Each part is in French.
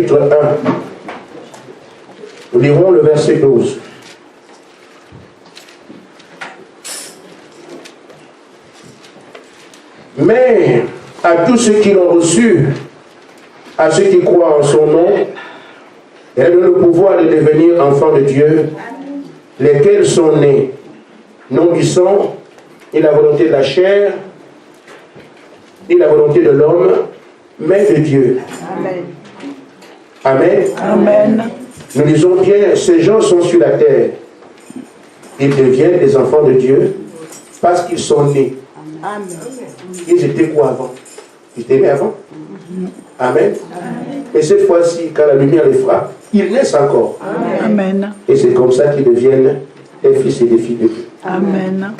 chapitre 1. Nous lirons le verset 12. Mais à tous ceux qui l'ont reçu, à ceux qui croient en son nom, elle donne le pouvoir de devenir enfants de Dieu, lesquels sont nés, non du sang, ni la volonté de la chair, ni la volonté de l'homme, mais de Dieu. Amen. Amen. Amen. Nous disons bien, ces gens sont sur la terre. Ils deviennent des enfants de Dieu parce qu'ils sont nés. Amen. Ils étaient quoi avant? Ils étaient nés avant. Amen. Et cette fois-ci, quand la lumière les frappe, ils naissent encore. Amen. Et c'est comme ça qu'ils deviennent des fils et des filles de Dieu. Amen.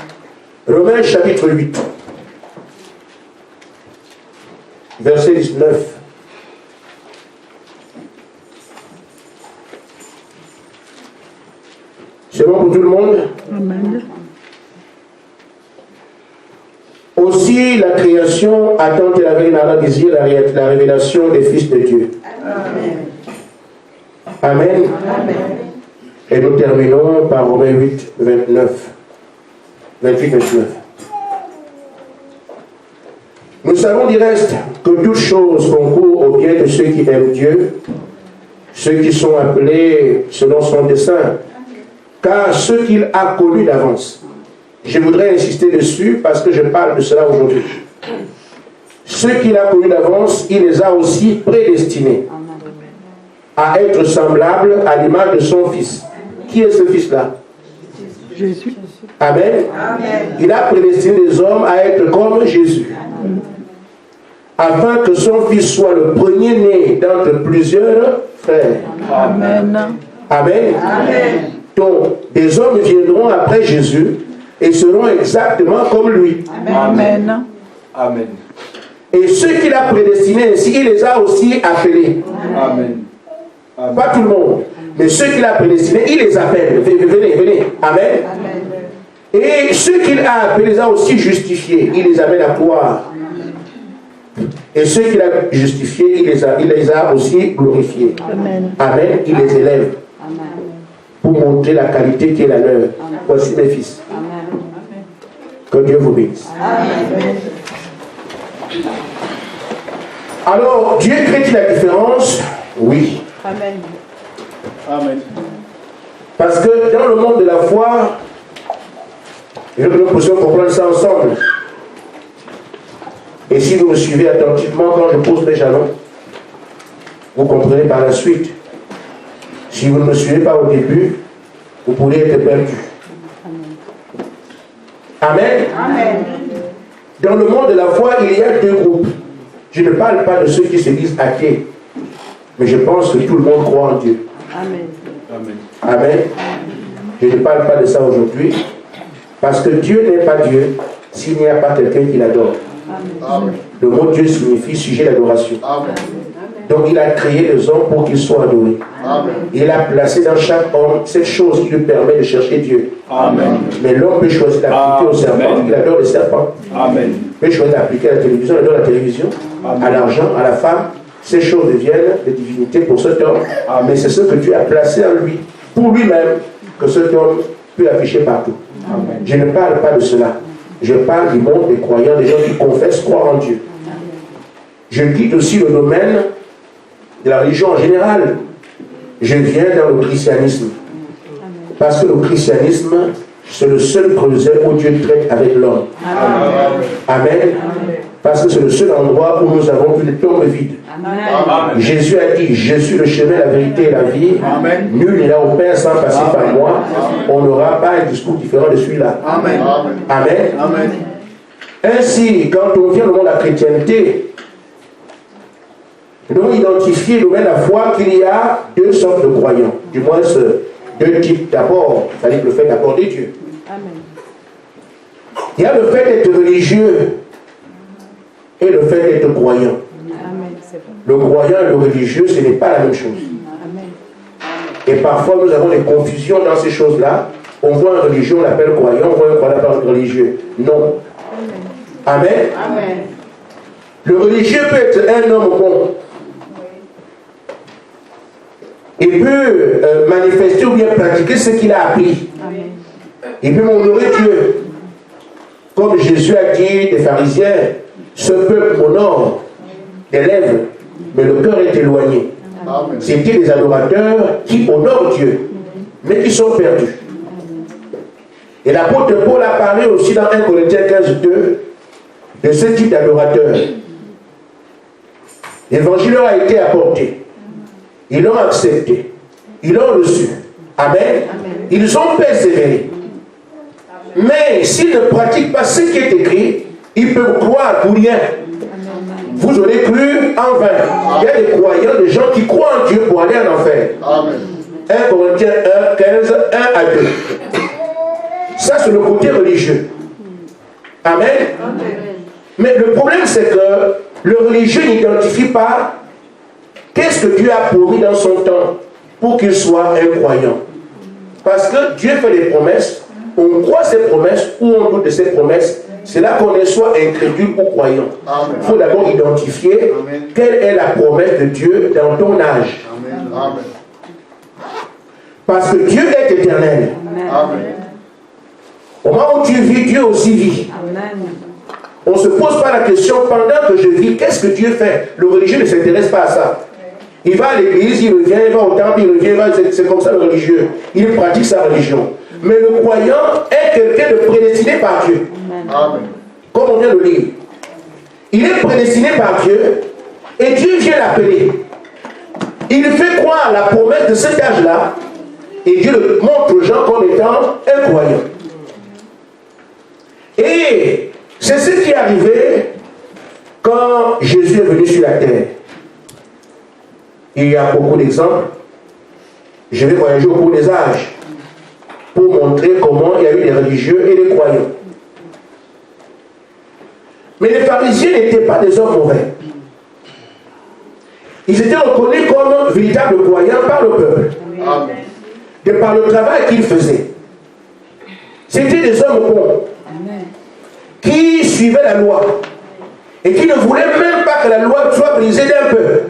Romains chapitre 8, verset 19. C'est bon pour tout le monde? Amen. Aussi, la création attend avec un désir la révélation des fils de Dieu. Amen. Amen. Et nous terminons par Romains 8, 28-29. Nous savons du reste que toutes choses concourent au bien de ceux qui aiment Dieu, ceux qui sont appelés selon son dessein, car ceux qu'il a connus d'avance. Je voudrais insister dessus parce que je parle de cela aujourd'hui. Ceux qu'il a connus d'avance, il les a aussi prédestinés à être semblables à l'image de son Fils. Qui est ce Fils-là? Jésus. Amen. Il a prédestiné les hommes à être comme Jésus, afin que son Fils soit le premier-né d'entre plusieurs frères. Amen. Amen. Donc, des hommes viendront après Jésus et seront exactement comme lui. Amen. Amen. Et ceux qu'il a prédestinés ainsi, il les a aussi appelés. Amen. Amen. Pas tout le monde, mais ceux qu'il a prédestinés, il les appelle. Venez, venez. Amen. Et ceux qu'il a appelés, il les a aussi justifiés. Il les amène à croire. Et ceux qu'il a justifiés, il les a aussi glorifiés. Amen. Amen. Il les élève pour montrer la qualité qui est la leur. Voici mes fils. Que Dieu vous bénisse. Alors, Dieu crée-t-il la différence? Oui. Amen. Amen. Parce que dans le monde de la foi, je veux que nous puissions comprendre ça ensemble. Et si vous me suivez attentivement quand je pose mes jalons, vous comprenez par la suite. Si vous ne me suivez pas au début, vous pourrez être perdu. Amen. Amen. Dans le monde de la foi, il y a deux groupes. Je ne parle pas de ceux qui se disent athées, mais je pense que tout le monde croit en Dieu. Amen. Amen. Amen. Je ne parle pas de ça aujourd'hui, parce que Dieu n'est pas Dieu s'il n'y a pas quelqu'un qui l'adore. Amen. Le mot Dieu signifie sujet d'adoration. Amen. Donc il a créé les hommes pour qu'ils soient adorés. Amen. Il a placé dans chaque homme cette chose qui lui permet de chercher Dieu. Amen. Mais l'homme peut choisir d'appliquer au serpent, Amen. il adore le serpent. Amen. Il peut choisir d'appliquer à la télévision, il adore la télévision, Amen. à l'argent, à la femme. Ces choses deviennent des divinités pour cet homme. Amen. Mais c'est ce que Dieu a placé en lui, pour lui-même, que cet homme peut afficher partout. Amen. Je ne parle pas de cela. Je parle du monde des croyants, des gens qui confessent croire en Dieu. Je quitte aussi le domaine de la religion en général. Je viens dans le christianisme. Parce que le christianisme, c'est le seul creuset où Dieu traite avec l'homme. Amen. Parce que c'est le seul endroit où nous avons une tombe vide. Amen. Jésus a dit, je suis le chemin, la vérité et la vie. Amen. Nul n'ira au Père sans passer par moi. On n'aura pas un discours différent de celui-là. Amen. Amen. Amen. Ainsi, quand on vient au monde de la chrétienté, nous devons identifier le domaine de la foi qu'il y a deux sortes de croyants. Du moins, deux types. D'abord, il fallait le fait d'accorder Dieu. Il y a le fait d'être religieux et le fait d'être croyant. Le croyant et le religieux, ce n'est pas la même chose. Et parfois, nous avons des confusions dans ces choses-là. On voit un religieux, on l'appelle croyant, on voit un croyant, on l'appelle religieux. Non. Amen. Le religieux peut être un homme bon. Il peut manifester ou bien pratiquer ce qu'il a appris. Il peut honorer Dieu. Comme Jésus a dit des pharisiens, ce peuple m'honore des lèvres, mais le cœur est éloigné. C'était des adorateurs qui honorent Dieu, mais qui sont perdus. Et l'apôtre Paul a parlé aussi dans 1 Corinthiens 15:2 de ce type d'adorateurs. L'évangile leur a été apporté. Ils l'ont accepté. Ils l'ont reçu. Amen. Ils ont persévéré. Mais s'ils ne pratiquent pas ce qui est écrit, ils peuvent croire pour rien. Vous aurez cru en vain. Il y a des croyants, des gens qui croient en Dieu pour aller en enfer. 1 Corinthiens 1, 15, 1 à 2. Ça, c'est le côté religieux. Amen. Mais le problème, c'est que le religieux n'identifie pas qu'est-ce que Dieu a promis dans son temps pour qu'il soit un croyant. Parce que Dieu fait des promesses, on croit ces promesses ou on doute de ces promesses. C'est là qu'on est soit incrédule ou croyant. Il faut d'abord identifier quelle est la promesse de Dieu dans ton âge. Amen. Parce que Dieu est éternel. Amen. Au moment où tu vis, Dieu aussi vit. On ne se pose pas la question pendant que je vis, qu'est-ce que Dieu fait? Le religieux ne s'intéresse pas à ça. Il va à l'église, il revient, il va au temple, il revient, c'est comme ça le religieux. Il pratique sa religion. Mais le croyant est quelqu'un de prédestiné par Dieu. Amen. Comme on vient de lire. Il est prédestiné par Dieu et Dieu vient l'appeler. Il fait croire la promesse de cet âge-là et Dieu le montre aux gens comme étant un croyant. Et c'est ce qui est arrivé quand Jésus est venu sur la terre. Il y a beaucoup d'exemples. Je vais voyager au cours des âges pour montrer comment il y a eu des religieux et des croyants. Mais les pharisiens n'étaient pas des hommes mauvais. Ils étaient reconnus comme véritables croyants par le peuple. Amen. De par le travail qu'ils faisaient. C'était des hommes bons. Qui suivaient la loi. Et qui ne voulaient même pas que la loi soit brisée d'un peu.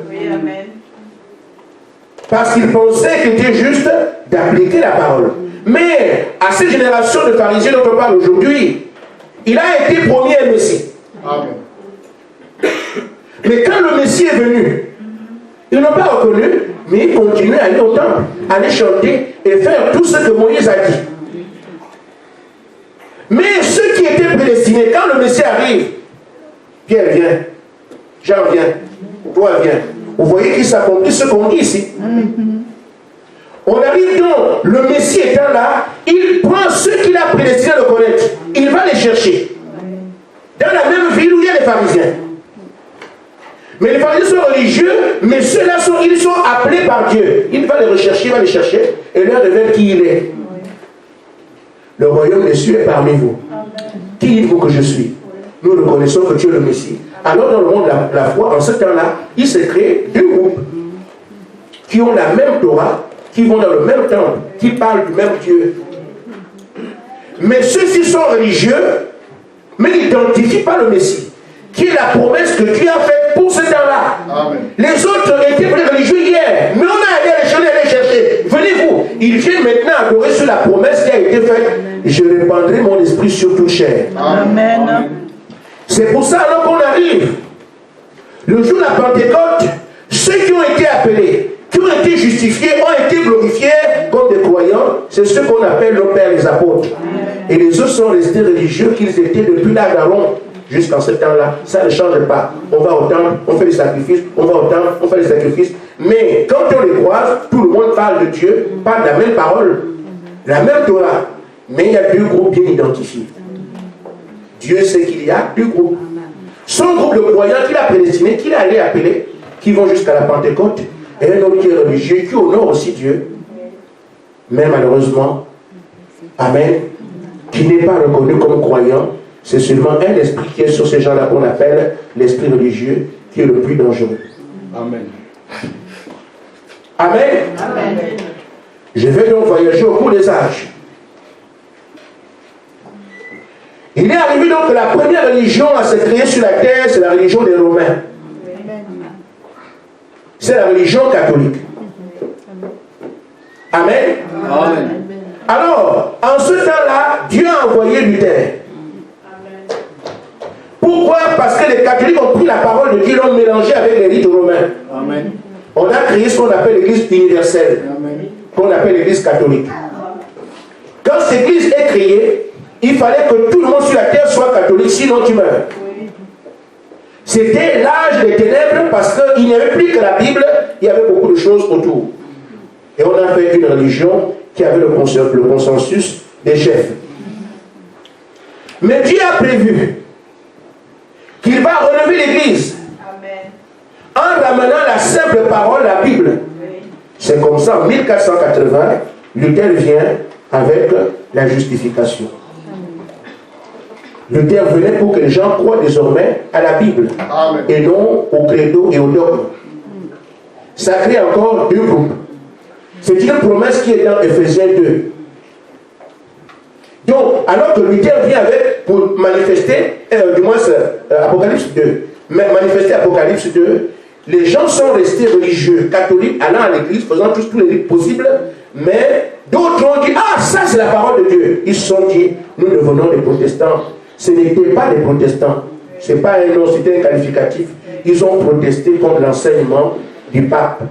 Parce qu'ils pensaient qu'il était juste d'appliquer la parole. Mais à cette génération de pharisiens dont on parle aujourd'hui, il a été promis un Messie. Amen. Mais quand le Messie est venu, ils n'ont pas reconnu, mais ils continuent à aller au temple, à aller chanter et faire tout ce que Moïse a dit. Mais ceux qui étaient prédestinés, quand le Messie arrive, Pierre vient, Jean vient, toi viens. Vous voyez qu'il s'accomplit ce qu'on dit ici. On arrive donc, le Messie étant là, il prend ceux qu'il a prédestinés de connaître. Il va les chercher. Dans la même ville où il y a les pharisiens. Mais les pharisiens sont religieux, mais ceux-là ils sont appelés par Dieu. Il va les rechercher, il va les chercher, et leur révèle qui il est. Le royaume des cieux est parmi vous. Qui dites-vous que je suis? Nous reconnaissons que tu es le Messie. Alors dans le monde de la foi, en ce temps-là, il se crée deux groupes qui ont la même Torah, qui vont dans le même temple, qui parlent du même Dieu. Mais ceux-ci sont religieux, mais ils n'identifient pas le Messie, qui est la promesse que Dieu a faite pour ce temps-là. Les autres étaient plus religieux hier, mais on a allé les chercher. Venez-vous, ils viennent maintenant adorer sur la promesse qui a été faite. Je répandrai mon esprit sur toute chair. Amen. C'est pour ça alors qu'on arrive. Le jour de la Pentecôte, ceux qui ont été appelés, qui ont été justifiés, ont été glorifiés comme des croyants. C'est ce qu'on appelle le Père des apôtres. Et les autres sont restés religieux qu'ils étaient depuis l'âge d'Aaron jusqu'en ce temps-là. Ça ne change pas. On va au temple, on fait des sacrifices, on va au temple, on fait des sacrifices. Mais quand on les croise, tout le monde parle de Dieu, parle de la même parole, la même Torah. Mais il y a deux groupes bien identifiés. Dieu sait qu'il y a deux groupes. Son groupe de croyants qu'il a prédestiné, qu'il a allé appeler, qui vont jusqu'à la Pentecôte, et un autre qui est religieux, qui honore aussi Dieu. Mais malheureusement, Amen, qui n'est pas reconnu comme croyant, c'est seulement un esprit qui est sur ces gens-là qu'on appelle l'esprit religieux, qui est le plus dangereux. Amen. Amen. Amen. Je vais donc voyager au cours des âges. Il est arrivé donc que la première religion à se créer sur la terre, c'est la religion des Romains. C'est la religion catholique. Amen. Amen. Alors, en ce temps-là, Dieu a envoyé Luther. Pourquoi? Parce que les catholiques ont pris la parole de Dieu, l'ont mélangé avec les rites romains. Amen. On a créé ce qu'on appelle l'église universelle, Amen. qu'on appelle l'église catholique. Quand cette église est créée, il fallait que tout le monde sur la terre soit catholique, sinon tu meurs. C'était l'âge des ténèbres parce qu'il n'y avait plus que la Bible, il y avait beaucoup de choses autour. Et on a fait une religion qui avait le consensus des chefs. Mais Dieu a prévu qu'il va relever l'église en ramenant la simple parole, la Bible. C'est comme ça, en 1480, Luther vient avec la justification. Luther venait pour que les gens croient désormais à la Bible. Amen. Et non au credo et au dogme. Ça crée encore deux groupes. C'est une promesse qui est dans Ephésiens 2. Donc, alors que Luther vient avec, pour manifester, du moins Apocalypse 2, manifester Apocalypse 2, les gens sont restés religieux, catholiques, allant à l'église, faisant tous les rites possibles, mais d'autres ont dit, ah, ça c'est la parole de Dieu. Ils se sont dit, nous devenons des protestants. Ce n'étaient pas des protestants. Ce n'est pas un nom, c'était un qualificatif. Ils ont protesté contre l'enseignement du pape,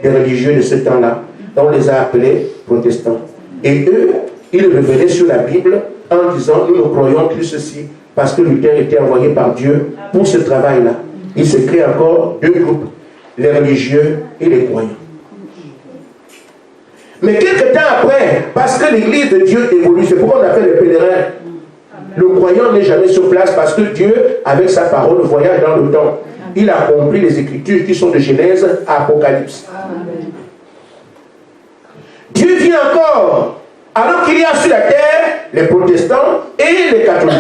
des religieux de ce temps-là. On les a appelés protestants. Et eux, ils revenaient sur la Bible en disant, nous croyons que ceci, parce que Luther était envoyé par Dieu pour ce travail-là. Il se crée encore deux groupes, les religieux et les croyants. Mais quelques temps après, parce que l'église de Dieu évolue, c'est pourquoi on appelle les pèlerins. Le croyant n'est jamais sur place parce que Dieu, avec sa parole, voyage dans le temps. Il a accompli les Écritures qui sont de Genèse à Apocalypse. Dieu vient encore, alors qu'il y a sur la terre les protestants et les catholiques.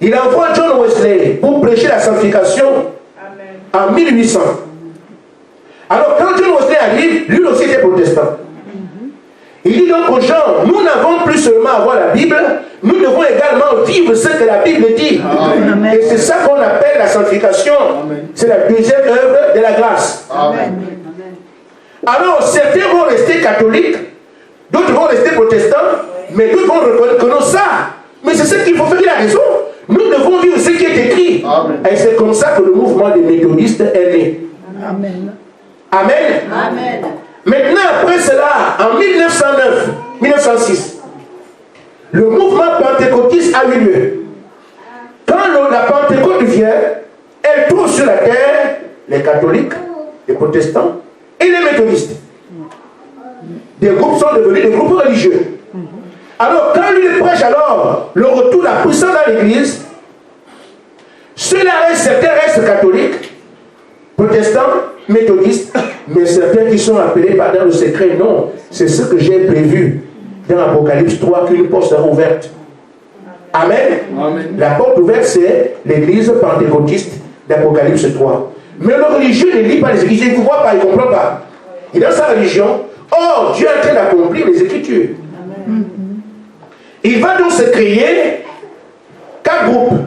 Il envoie John Wesley pour prêcher la sanctification en 1800. Alors quand John Wesley arrive, lui aussi était protestant. Il dit donc aux gens, nous n'avons plus seulement à avoir la Bible, nous devons également vivre ce que la Bible dit. Amen. Et c'est ça qu'on appelle la sanctification. C'est la deuxième œuvre de la grâce. Amen. Alors certains vont rester catholiques, d'autres vont rester protestants, mais d'autres vont reconnaître ça. Mais c'est ce qu'il faut faire, il a raison. Nous devons vivre ce qui est écrit. Amen. Et c'est comme ça que le mouvement des méthodistes est né. Amen. Amen. Amen. Maintenant, après cela, en 1906, le mouvement pentecôtiste a eu lieu. Quand la Pentecôte vient, elle trouve sur la terre les catholiques, les protestants et les méthodistes. Des groupes sont devenus des groupes religieux. Alors, quand lui prêche alors le retour de la puissance dans l'église, certains restent catholiques, protestants, méthodistes, mais certains qui sont appelés par dans le secret, non. C'est ce que j'ai prévu dans Apocalypse 3, qu'une porte sera ouverte. Amen. Amen. La porte ouverte, c'est l'église pentecôtiste d'Apocalypse 3. Mais le religieux ne lit pas les Écritures, il ne voit pas, il ne comprend pas. Il est dans sa religion. Or, Dieu est en train d'accomplir les Écritures. Amen. Il va donc se créer 4 groupes.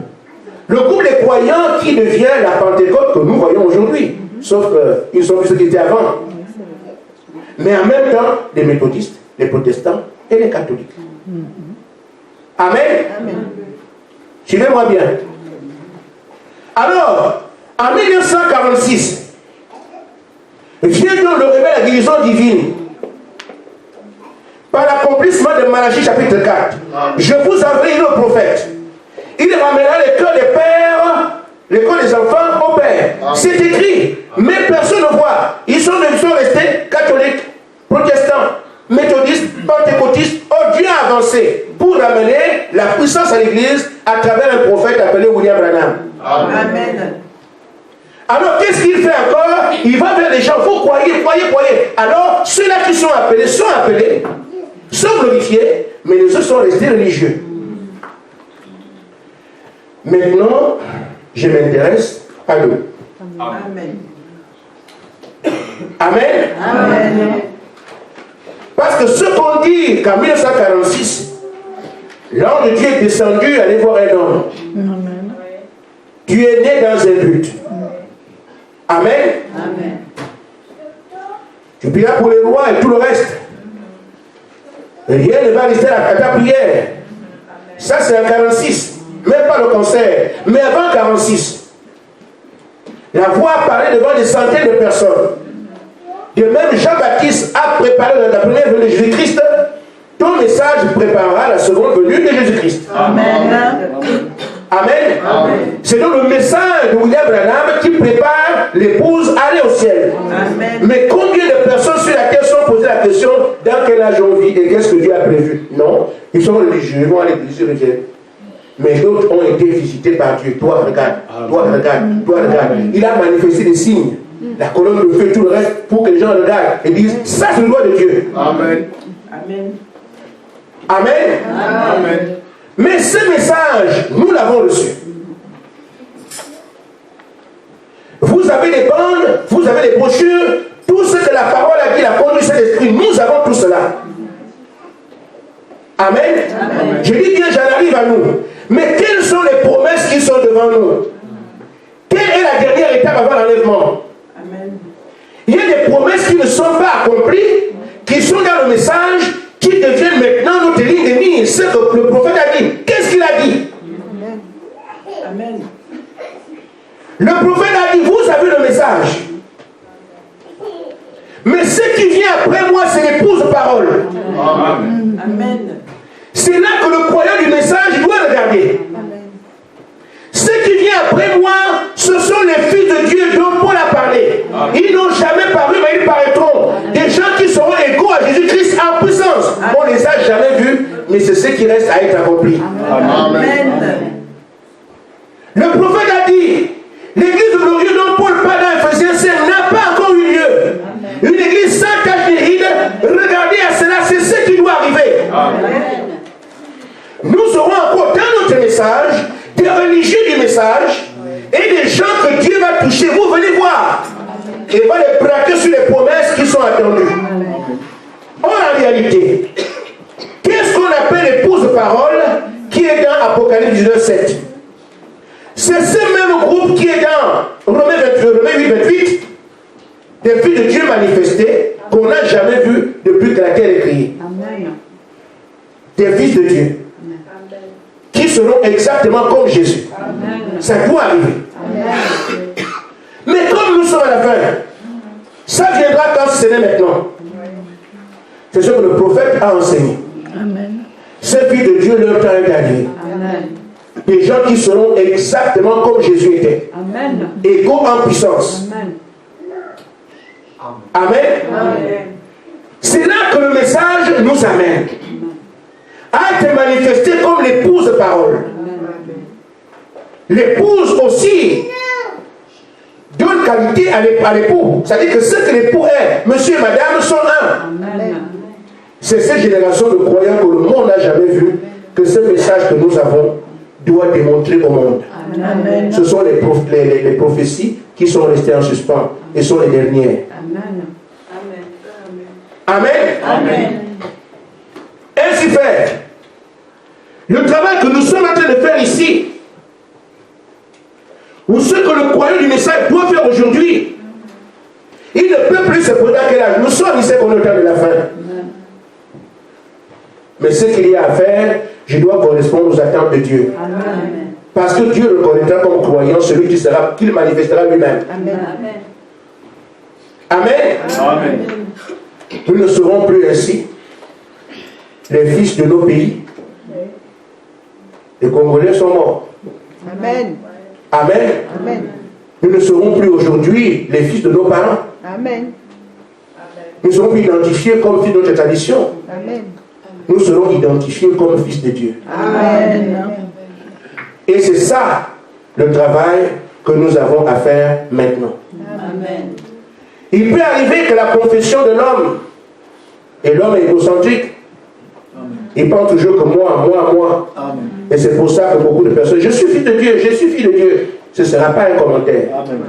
Le groupe des croyants qui devient la Pentecôte que nous voyons aujourd'hui. Sauf qu'ils sont plus ceux qui étaient avant. Mais en même temps, les méthodistes, les protestants et les catholiques. Amen. Amen. Suivez-moi bien. Alors, en 1946, vient donc le réveil à la guérison divine. Par l'accomplissement de Malachie chapitre 4. Je vous enverrai le prophète. Il ramènera les cœurs des pères, les cœurs des enfants au père. C'est écrit. Mais personne ne voit. Ils sont restés catholiques, protestants, méthodistes, pentecôtistes. Oh, Dieu a avancé pour ramener la puissance à l'église à travers un prophète appelé William Branham. Amen. Alors, qu'est-ce qu'il fait encore? Il va vers les gens. Vous croyez. Alors, ceux-là qui sont appelés, sont glorifiés, mais les autres sont restés religieux. Maintenant, je m'intéresse à eux. Amen. Amen. Amen. Parce que ce qu'on dit qu'en 1946, l'ange de Dieu est descendu aller voir un homme. Amen. Tu es né dans un but. Amen. Amen. Tu prieras pour les rois et tout le reste. Rien ne va rester à ta prière. Ça, c'est en 46. Même pas le cancer. Mais avant 46. La voix a parlé devant des centaines de personnes. De même, Jean-Baptiste a préparé la première venue de Jésus-Christ. Ton message préparera la seconde venue de Jésus-Christ. Amen. Amen. Amen. C'est donc le message de William Branham qui prépare l'épouse à aller au ciel. Amen. Mais combien de personnes sur la terre sont posées la question dans quel âge on vit et qu'est-ce que Dieu a prévu? Non, ils sont religieux, ils vont à l'église, ils reviennent. Mais d'autres ont été visités par Dieu. Toi, regarde, toi, regarde, toi, regarde. Il a manifesté des signes, la colonne de feu, tout le reste, pour que les gens regardent et disent, ça c'est le doigt de Dieu. Amen. Amen. Amen. Amen. Mais ce message, nous l'avons reçu. Vous avez les bandes, vous avez les brochures, tout ce que la parole a dit, la conduite de l'esprit, nous avons tout cela. Amen. Amen. Je dis bien, j'en arrive à nous. Mais quelles sont les promesses qui sont devant nous? Quelle est la dernière étape avant l'enlèvement? Amen. Il y a des promesses qui ne sont pas accomplies, qui sont dans le message, qui deviennent maintenant notre ligne de mire. Ce que le prophète a dit. Qu'est-ce qu'il a dit? Amen. Amen. Le prophète a dit, vous avez le message. Mais ce qui vient après moi, c'est l'épouse parole. Amen. Amen. C'est là que le croyant du message doit regarder. Amen. Ce qui vient après moi, ce sont les fils de Dieu dont Paul a parlé. Ils n'ont jamais paru, mais ils paraîtront. Des gens qui seront égaux à Jésus-Christ en puissance. On ne les a jamais vus, mais c'est ce qui reste à être accompli. Amen. Le prophète a dit, l'église glorieuse dont Paul parle dans Ephésiens 5 n'a pas encore eu lieu. Une église sans tache ni ride, regardez à cela, c'est ce qui doit arriver. Amen. Nous aurons encore dans notre message des religieux du message et des gens que Dieu va toucher. Vous venez voir et va les braquer sur les promesses qui sont attendues. Or, en réalité, qu'est-ce qu'on appelle l'épouse parole qui est dans Apocalypse 19:7? C'est ce même groupe qui est dans Romains 8:28, des filles de Dieu manifestées qu'on n'a jamais vu depuis que la terre est créée. Amen. Des fils de Dieu qui seront exactement comme Jésus. Amen. Ça doit arriver. Amen. Mais comme nous sommes à la fin, ça viendra quand ce n'est maintenant. C'est ce que le prophète a enseigné. Amen. Ces filles de Dieu, leur temps est arrivé. Amen. Des gens qui seront exactement comme Jésus était. Amen. Égaux en puissance. Amen. Amen. Amen. C'est là que le message nous amène à être manifesté comme l'épouse parole. L'épouse aussi donne qualité à l'époux. C'est-à-dire que ce que l'époux est, monsieur et madame sont un. Amen. C'est cette génération de croyants que le monde n'a jamais vu, que ce message que nous avons doit démontrer au monde. Amen. Ce sont les prophéties qui sont restées en suspens et sont les dernières. Amen. Amen. Amen. Ainsi fait, le travail que nous sommes en train de faire ici, ou ce que le croyant du message doit faire aujourd'hui, il ne peut plus se poser à quel âge. Nous sommes ici qu'on est au temps de la fin. Mais ce qu'il y a à faire, je dois correspondre aux attentes de Dieu. Amen. Parce que Dieu le connaîtra comme croyant, celui qu'il manifestera lui-même. Amen. Amen. Amen. Nous ne serons plus ainsi les fils de nos pays. Les Congolais sont morts. Amen. Amen. Amen. Nous ne serons plus aujourd'hui les fils de nos parents. Amen. Nous serons plus identifiés comme fils de notre tradition. Amen. Nous serons identifiés comme fils de Dieu. Amen. Et c'est ça le travail que nous avons à faire maintenant. Amen. Il peut arriver que la confession de l'homme, et l'homme est égocentrique, il pense toujours que moi. Amen. Et c'est pour ça que beaucoup de personnes, je suis fils de Dieu, je suis fils de Dieu. Ce ne sera pas un commentaire. Amen.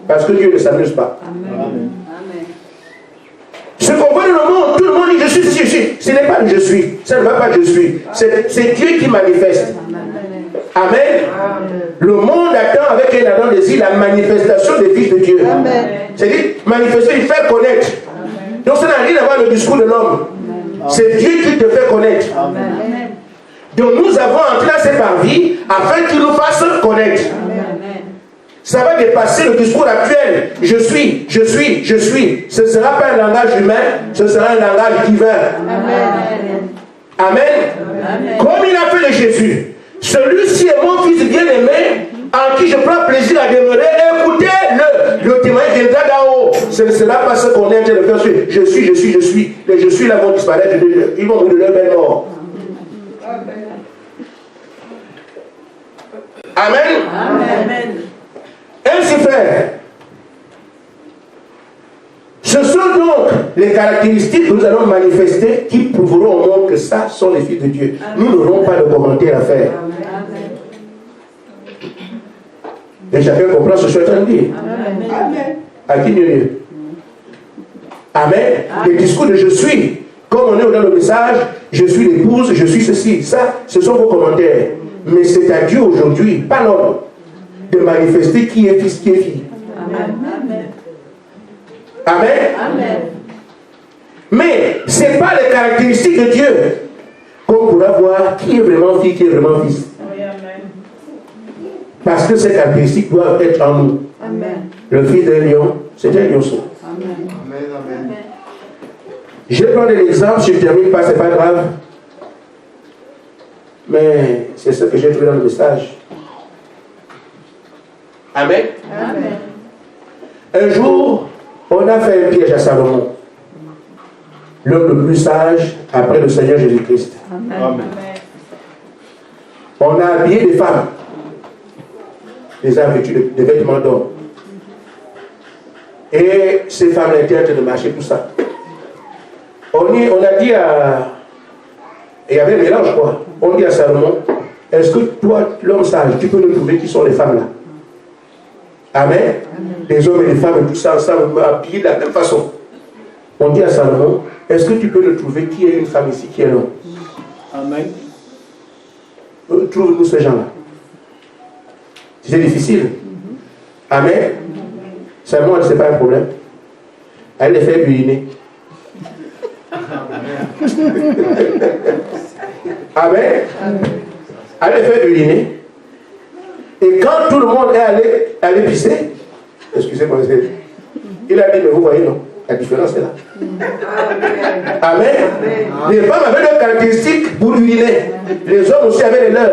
Parce que Dieu ne s'amuse pas. Amen. Ce qu'on voit dans le monde, tout le monde dit je suis. Ce n'est pas le je suis. Ça ne va pas je suis. C'est Dieu qui manifeste. Amen. Le monde attend avec un ardent désir la manifestation des fils de Dieu. Amen. C'est-à-dire manifester, il fait connaître. Donc ça n'a rien à voir avec le discours de l'homme. C'est Dieu qui te fait connaître. Amen. Donc nous avons entré dans cette parvis afin qu'il nous fasse connaître. Amen. Ça va dépasser le discours actuel. Je suis. Ce ne sera pas un langage humain, ce sera un langage divin. Amen. Amen. Comme il a fait de Jésus. Celui-ci est mon fils bien-aimé, en qui je prends plaisir à demeurer. Écoutez-le. Le témoignage viendra d'en haut. Ce ne sera pas ce qu'on est en train de faire. Je suis. Les je suis là vont disparaître. Ils vont mourir de leur belle mort. Amen. Amen. Ainsi fait, ce sont donc les caractéristiques que nous allons manifester qui prouveront au monde que ça sont les fils de Dieu. Nous n'aurons pas de commentaires à faire. Et chacun comprend ce que je suis en train de dire. Amen. À qui mieux? Amen. Le discours de je suis, comme on est dans le message, je suis l'épouse, je suis ceci. Ça, ce sont vos commentaires. Mais c'est à Dieu aujourd'hui, pas l'homme, de manifester qui est fils, qui est fille. Amen. Amen. Amen. Mais ce n'est pas les caractéristiques de Dieu qu'on pourra voir qui est vraiment fille, qui est vraiment fils. Parce que ces caractéristiques doivent être en nous. Amen. Le fils d'un lion, c'est un lionceau. Amen. Je vais prendre l'exemple, je ne termine pas, c'est pas grave. Mais c'est ce que j'ai trouvé dans le message. Amen. Amen. Un jour, on a fait un piège à Salomon, l'homme le plus sage après le Seigneur Jésus-Christ. Amen. On a habillé des femmes, les a vêtues de vêtements d'hommes. Et ces femmes étaient en train de marcher, tout ça. On a dit à... Il y avait un mélange, quoi. On dit à Salomon, est-ce que toi, l'homme sage, tu peux nous trouver qui sont les femmes là? Amen. Les hommes et les femmes et tout ça ensemble, habillés de la même façon. On dit à Salomon, est-ce que tu peux nous trouver qui est une femme ici, qui est l'homme? Amen. Trouve-nous ces gens-là. C'est difficile. Amen. Seulement, ce n'est pas un problème. Elle les fait uriner. Amen. Elle les fait uriner. Et quand tout le monde est allé pisser, excusez-moi, il a dit, mais vous voyez, non, la différence est là. Amen. Les femmes avaient leurs caractéristiques pour uriner. Les hommes aussi avaient les leurs.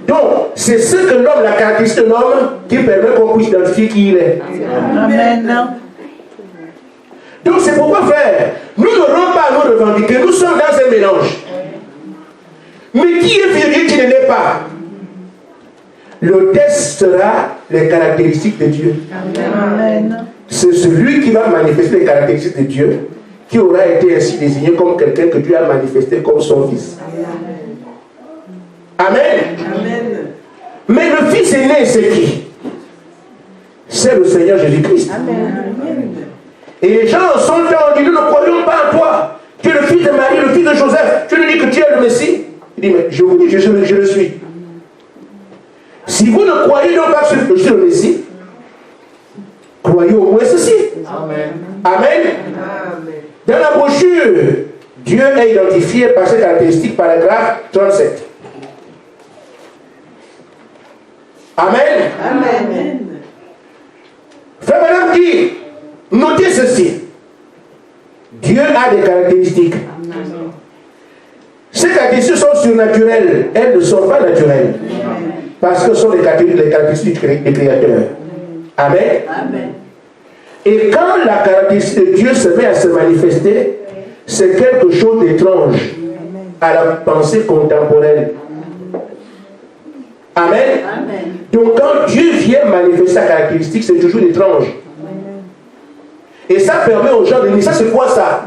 Donc, c'est ce que l'homme, la caractéristique de l'homme, qui permet qu'on puisse identifier qui il est. Amen. Donc, c'est pourquoi, frère, nous n'aurons pas à nous revendiquer. Nous sommes dans un mélange. Mais qui est vérieux, qui ne l'est pas? Le test sera les caractéristiques de Dieu. Amen. C'est celui qui va manifester les caractéristiques de Dieu qui aura été ainsi désigné comme quelqu'un que Dieu a manifesté comme son fils. Amen. Amen. Mais le fils aîné, c'est qui? C'est le Seigneur Jésus-Christ. Amen. Et les gens sont là, on dit, nous ne croyons pas en toi. Tu es le fils de Marie, le fils de Joseph. Tu nous dis que tu es le Messie. Il dit, mais je vous dis, je le suis. Si vous ne croyez donc pas que je suis le Messie, croyez au moins ceci. Amen. Amen. Dans la brochure, Dieu est identifié par ses caractéristiques, paragraphe 37. Amen. Amen. Frère Madame dit, notez ceci. Dieu a des caractéristiques. Ces caractéristiques sont surnaturelles. Elles ne sont pas naturelles. Parce que ce sont les caractéristiques des créateurs. Amen. Amen. Et quand la caractéristique de Dieu se met à se manifester, c'est quelque chose d'étrange à la pensée contemporaine. Amen. Amen. Donc quand Dieu vient manifester sa caractéristique, c'est toujours étrange. Et ça permet aux gens de dire, ça c'est quoi ça?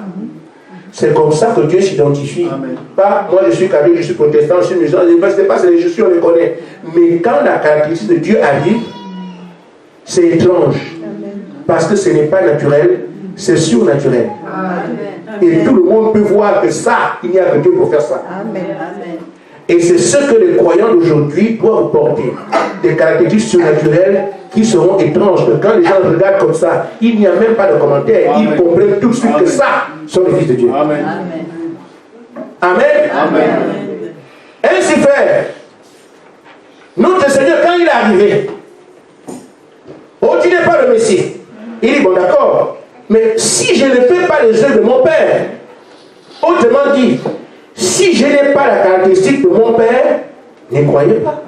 C'est comme ça que Dieu s'identifie. Pas, moi je suis catholique, je suis protestant, je suis musulman, c'est pas je suis, on les connaît. Mais quand la caractéristique de Dieu arrive, c'est étrange. Parce que ce n'est pas naturel, c'est surnaturel. Amen. Et tout le monde peut voir que ça, il n'y a que Dieu pour faire ça. Amen. Amen. Et c'est ce que les croyants d'aujourd'hui doivent porter. des caractéristiques surnaturelles qui seront étranges. Que quand les gens regardent comme ça, il n'y a même pas de commentaire. Ils comprennent tout de suite que ça sont les fils de Dieu. Amen. Amen. Amen. Ainsi fait, notre Seigneur, quand il est arrivé, oh, tu n'es pas le Messie. Il dit, bon d'accord, mais si je ne fais pas les œuvres de mon Père, autrement dit, si je n'ai pas la caractéristique de mon Père, ne croyez pas.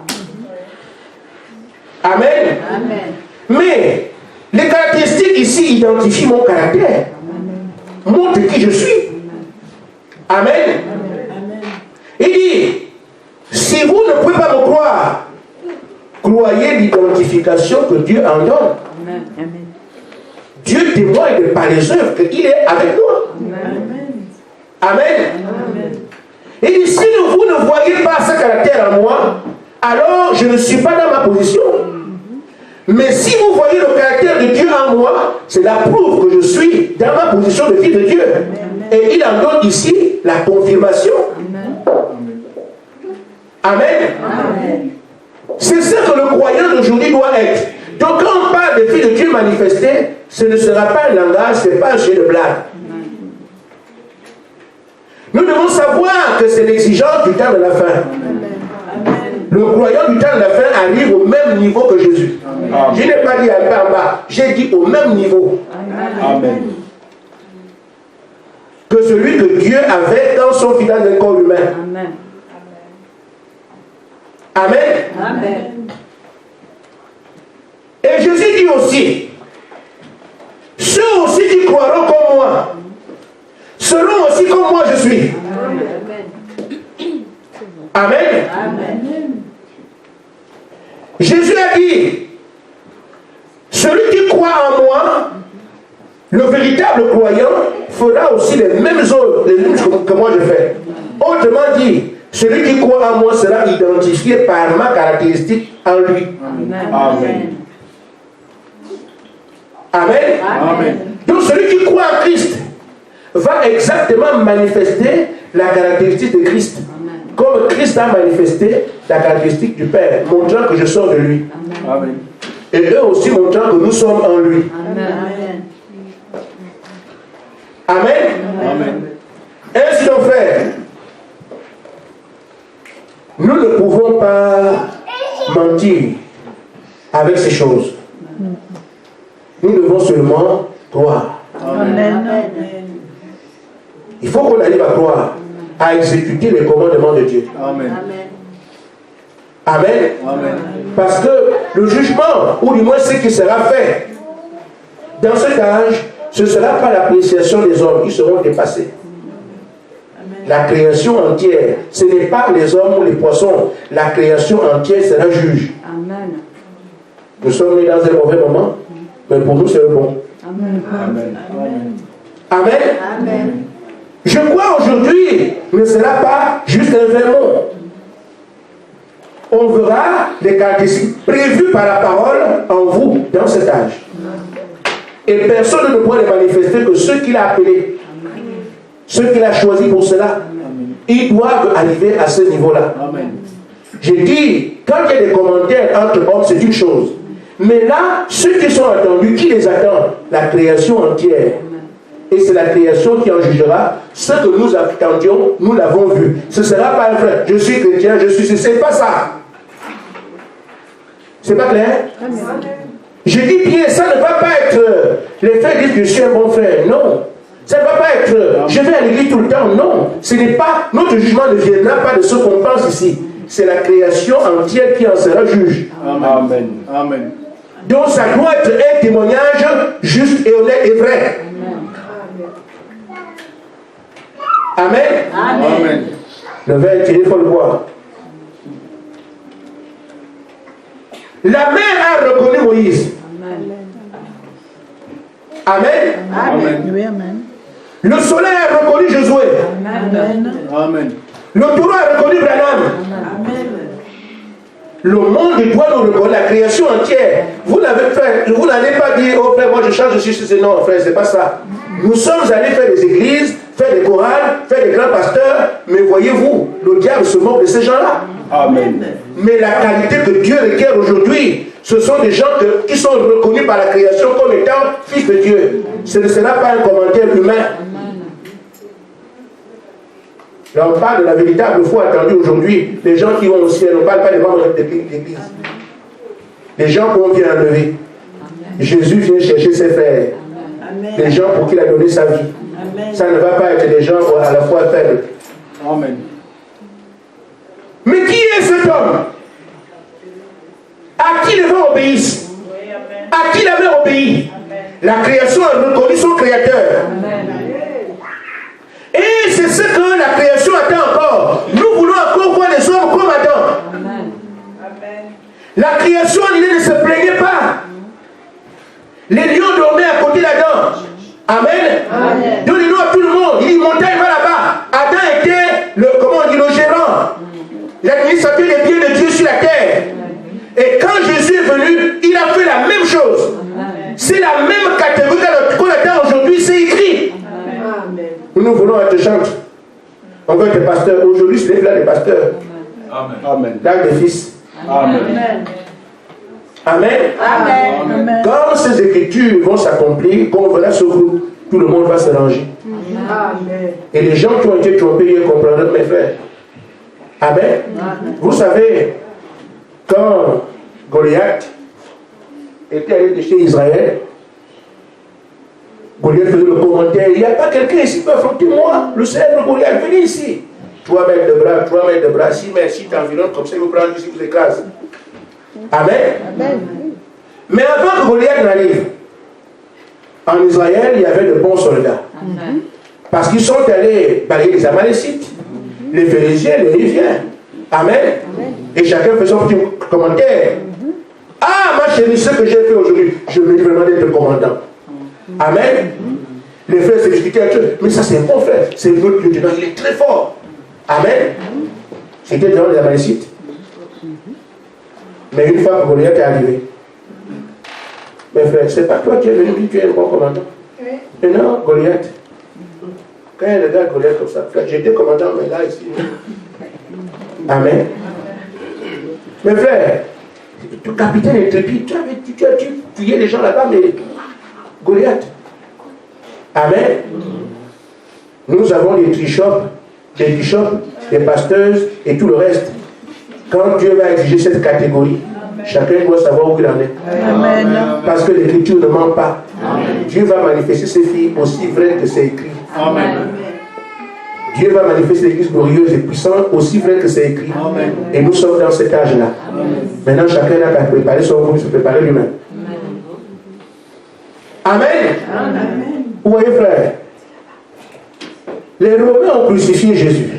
Amen. Amen. Mais les caractéristiques ici identifient mon caractère, montrent qui je suis. Amen. Il dit, si vous ne pouvez pas me croire, croyez l'identification que Dieu en donne. Amen. Dieu témoigne par les œuvres qu'il est avec nous. Amen. Il dit, si vous ne voyez pas ce caractère en moi, alors je ne suis pas dans ma position. Mais si vous voyez le caractère de Dieu en moi, c'est la preuve que je suis dans ma position de fils de Dieu. Et il en donne ici la confirmation. Amen. C'est ce que le croyant d'aujourd'hui doit être. Donc quand on parle de fils de Dieu manifestés, ce ne sera pas un langage, ce n'est pas un jeu de blague. Nous devons savoir que c'est l'exigence du temps de la fin. Le croyant du temps de la fin arrive au même niveau que Jésus. Amen. Je n'ai pas dit un peu en bas, j'ai dit au même niveau. Amen. Que celui que Dieu avait dans son final corps humain. Amen. Amen. Amen. Et Jésus dit aussi, ceux aussi qui croiront comme moi, seront aussi comme moi je suis. Amen. Amen. Jésus a dit, celui qui croit en moi, le véritable croyant, fera aussi les mêmes œuvres que moi je fais. Autrement dit, celui qui croit en moi sera identifié par ma caractéristique en lui. Amen. Amen. Amen. Donc celui qui croit en Christ va exactement manifester la caractéristique de Christ. Comme Christ a manifesté la caractéristique du Père, montrant que je sors de lui. Amen. Et eux aussi montrant que nous sommes en lui. Amen. Amen. Amen. Ainsi donc frère, nous ne pouvons pas mentir avec ces choses. Nous devons seulement croire. Amen. Il faut qu'on arrive à croire, à exécuter les commandements de Dieu. Amen. Amen. Amen. Parce que le jugement, ou du moins ce qui sera fait dans cet âge, ce ne sera pas l'appréciation des hommes, ils seront dépassés. La création entière, ce n'est pas les hommes ou les poissons, la création entière sera juge. Amen. Nous sommes nés dans un mauvais moment, mais pour nous c'est le bon. Amen. Amen. Amen. Amen. Je crois aujourd'hui ne sera pas juste un vermont. On verra les caractéristiques prévues par la parole en vous dans cet âge. Et personne ne pourra les manifester que ceux qu'il a appelés, ceux qu'il a choisis pour cela. Ils doivent arriver à ce niveau-là. Amen. J'ai dit, quand il y a des commentaires entre hommes, c'est une chose. Mais là, ceux qui sont attendus, qui les attend? La création entière. Et c'est la création qui en jugera. Ce que nous attendions, nous l'avons vu. Ce ne sera pas un frère. Je suis chrétien, je suis... C'est pas ça. C'est pas clair? Je dis bien, ça ne va pas être... Les frères disent que je suis un bon frère. Non. Ça ne va pas être... Je vais à l'église tout le temps. Non. Ce n'est pas... Notre jugement ne viendra pas de ce qu'on pense ici. C'est la création entière qui en sera juge. Amen. Amen. Donc ça doit être un témoignage juste et honnête et vrai. Amen. Amen. Le verre est tiré, il faut le boire. La mère a reconnu Moïse. Amen. Amen. Oui, amen. Le soleil a reconnu Josué. Amen. Amen. Le taureau a reconnu Branham. Le monde doit nous reconnaître, la création entière. Vous n'avez pas dit, oh frère, moi je change, je suis ceci. Non, frère, c'est pas ça. Nous sommes allés faire des églises, faire des chorales, faire des grands pasteurs, mais voyez-vous, le diable se moque de ces gens-là. Amen. Mais la qualité que Dieu requiert aujourd'hui, aujourd'hui, ce sont des gens qui sont reconnus par la création comme étant fils de Dieu. Ce ne sera pas un commentaire humain. Là, on parle de la véritable foi attendue aujourd'hui. Les gens qui vont au ciel, on ne parle pas des membres de l'Église. Les gens qu'on vient enlever. Jésus vient chercher ses frères. Amen. Les gens pour qui il a donné sa vie. Amen. Ça ne va pas être des gens à la foi faibles. Amen. Mais qui est cet homme à qui les gens obéissent? À qui la mère obéit? La création a reconnu son créateur. Et c'est ce que la création attend encore. Nous voulons encore voir les hommes comme Adam. La création, l'idée ne se plaignait pas. Les lions dormaient à côté d'Adam. Amen. Donnez-nous à tout le monde. Il dit, montagne, va là-bas. Adam était le gérant. L'administrateur des biens de Dieu sur la terre. Et quand Jésus est venu, il a fait la même chose. C'est la même catégorie qu'on attend aujourd'hui, c'est écrit. Nous voulons être chantres. On veut être pasteurs. Aujourd'hui, ce n'est pas des pasteurs. Amen. Là, des fils. Amen. Amen. Amen. Quand ces écritures vont s'accomplir, quand on verra ce groupe, tout le monde va se ranger. Amen. Et les gens qui ont été trompés, ils comprendront, mes frères. Amen. Vous savez, quand Goliath était allé de chez Israël, Goliath faisait le commentaire, il n'y a pas quelqu'un ici qui peut affronter moi, le célèbre Goliath, venez ici. 3 mètres de bras, 6 mètres, si t'environnes comme ça, il vous prend ici, vous écrase. Amen. Mais avant que Goliath n'arrive, en Israël, il y avait de bons soldats. Parce qu'ils sont allés balayer les Amalécites, les Phérésiens, les Liviens. Amen. Et chacun fait son petit commentaire. Ah, ma chérie, ce que j'ai fait aujourd'hui, je vais vraiment être commandant. Amen. Les frères se discutaient avec eux. Mais ça, c'est un bon frère. C'est notre lieutenant, il est très fort. Amen. C'était devant les Amalécites. Mais une fois que Goliath est arrivé, mes frères, c'est pas toi qui es venu, tu es un bon commandant. Et non, Goliath. Quand il regarde Goliath comme ça, j'étais commandant, mais là, ici. Amen. Mes frères, le capitaine intrépide, tu as tué les gens là-bas, mais Goliath. Amen. Nous avons des trichops, des bishops, des pasteuses et tout le reste. Quand Dieu va exiger cette catégorie, chacun doit savoir où il en est. Amen. Parce que l'écriture ne ment pas. Dieu va manifester ses filles aussi vraies que c'est écrit. Amen. Dieu va manifester l'église glorieuse et puissante aussi vrai que c'est écrit. Amen. Et nous sommes dans cet âge-là. Maintenant, chacun n'a qu'à préparer son groupe, se préparer lui-même. Amen. Vous voyez, frère, les Romains ont crucifié Jésus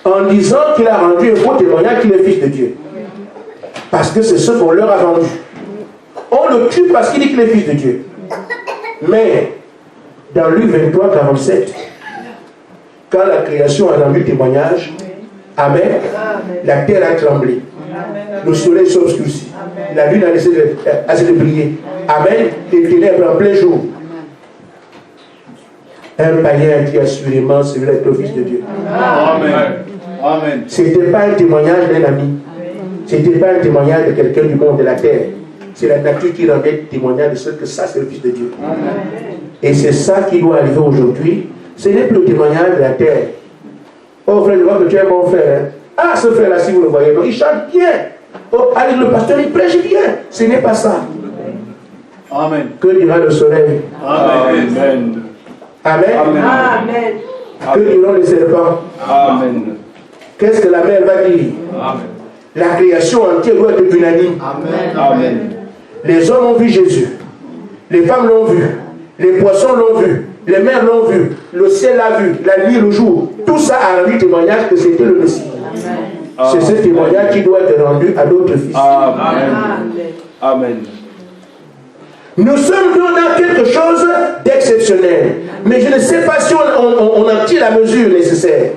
en disant qu'il a rendu un faux témoignage qu'il est fils de Dieu. Parce que c'est ce qu'on leur a vendu. On le tue parce qu'il dit qu'il est fils de Dieu. Mais, dans Luc 23, 47, quand la création a rendu témoignage, Amen, la terre a tremblé. Le soleil s'est obscurci. La lune a laissé de briller. Amen. Les ténèbres en plein jour. Un païen a dit assurément, celui-là est le fils de Dieu. Amen. Amen. Ce n'était pas un témoignage d'un ami. Ce n'était pas un témoignage de quelqu'un du monde de la terre. C'est la nature qui rendait témoignage de ce que ça, c'est le fils de Dieu. Et c'est ça qui doit arriver aujourd'hui. Ce n'est plus le témoignage de la terre. Oh frère, je vois que tu es un bon frère. Hein? Ah, ce frère-là, si vous le voyez, donc, il chante bien. Oh, allez, le pasteur, il prêche bien. Ce n'est pas ça. Amen. Que dira le soleil? Amen. Amen. Amen. Que diront les serpents? Amen. Qu'est-ce que la mer va dire? Amen. La création entière doit être unanime. Amen. Les hommes ont vu Jésus. Les femmes l'ont vu. Les poissons l'ont vu. Les mers l'ont vu. Le ciel l'a vu. La nuit, le jour. Tout ça a rendu témoignage que c'était le Messie. C'est ce témoignage qui doit être rendu à d'autres fils. Amen. Amen. Nous sommes donc dans quelque chose d'exceptionnel. Mais je ne sais pas si on en tire la mesure nécessaire.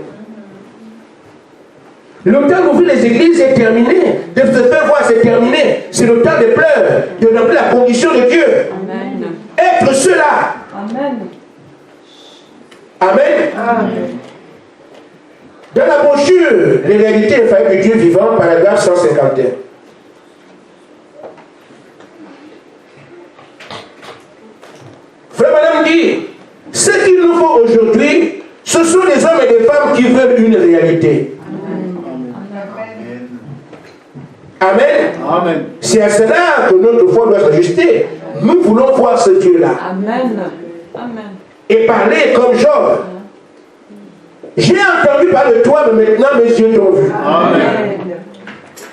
Le temps d'ouvrir les églises est terminé. De se faire voir, c'est terminé. C'est le temps des pleurs, de remplir la condition de Dieu. Amen. Être cela. Amen. Amen. Dans la brochure, les réalités et failles du Dieu vivant, paragraphe 151. une réalité. Amen. Amen. C'est à cela que notre foi doit s'ajuster. Nous voulons voir ce Dieu-là. Amen. Amen. Et parler comme Job. J'ai entendu parler de toi, mais maintenant mes yeux t'ont vu. Amen.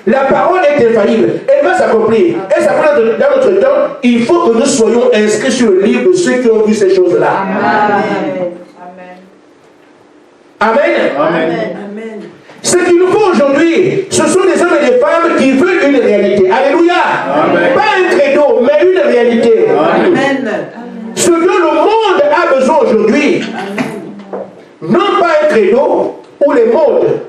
La parole est infaillible. Elle va s'accomplir. Et ça prend dans notre temps, il faut que nous soyons inscrits sur le livre de ceux qui ont vu ces choses-là. Amen. Amen. Amen. Amen. Ce qu'il nous faut aujourd'hui, ce sont des hommes et des femmes qui veulent une réalité. Alléluia. Amen. Pas un credo, mais une réalité. Amen. Ce dont le monde a besoin aujourd'hui, non pas un credo ou les modes.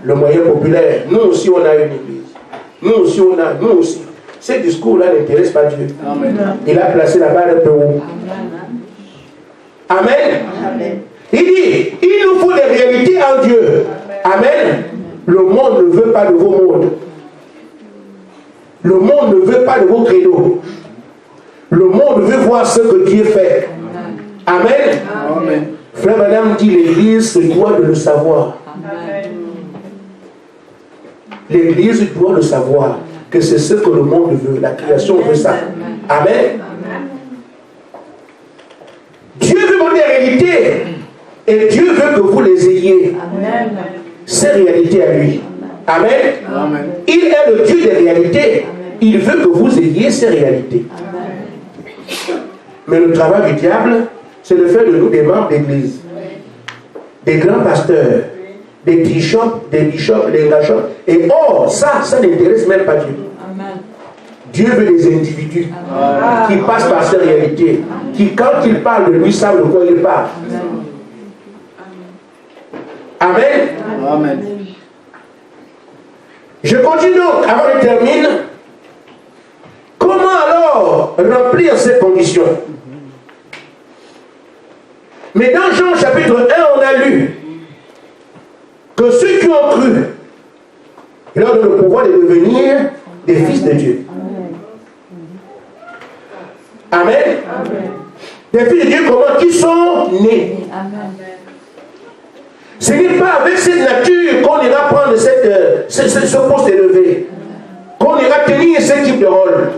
Le moyen populaire, nous aussi on a une église. Nous aussi. Ces discours-là n'intéressent pas Dieu. Amen. Il a placé la barre un peu haut. Amen. Amen. Il dit, il nous faut des réalités en Dieu. Amen. Le monde ne veut pas de vos mondes. Le monde ne veut pas de vos credos. Le monde veut voir ce que Dieu fait. Amen. Amen. Frère Madame dit, l'Église se doit de le savoir. L'Église doit le savoir, que c'est ce que le monde veut. La création veut ça. Amen. Dieu veut vous des réalités. Et Dieu veut que vous les ayez. Amen. Ces réalités à lui. Amen. Amen. Il est le Dieu des réalités. Il veut que vous ayez ces réalités. Mais le travail du diable, c'est de faire de nous des membres d'église, des grands pasteurs, des bishops, des gachos. Et or, ça n'intéresse même pas Dieu. Dieu veut des individus qui passent par ces réalités, qui quand ils parlent de lui, savent de quoi ils parlent. Amen. Amen. Je continue donc, avant de terminer. Comment alors remplir ces conditions? Mais dans Jean chapitre 1, on a lu que ceux qui ont cru, ils ont le pouvoir de devenir des fils de Dieu. Amen. Des fils de Dieu comment? Qui sont nés. Ce n'est pas avec cette nature qu'on ira prendre ce poste élevé, qu'on ira tenir ce type de rôle.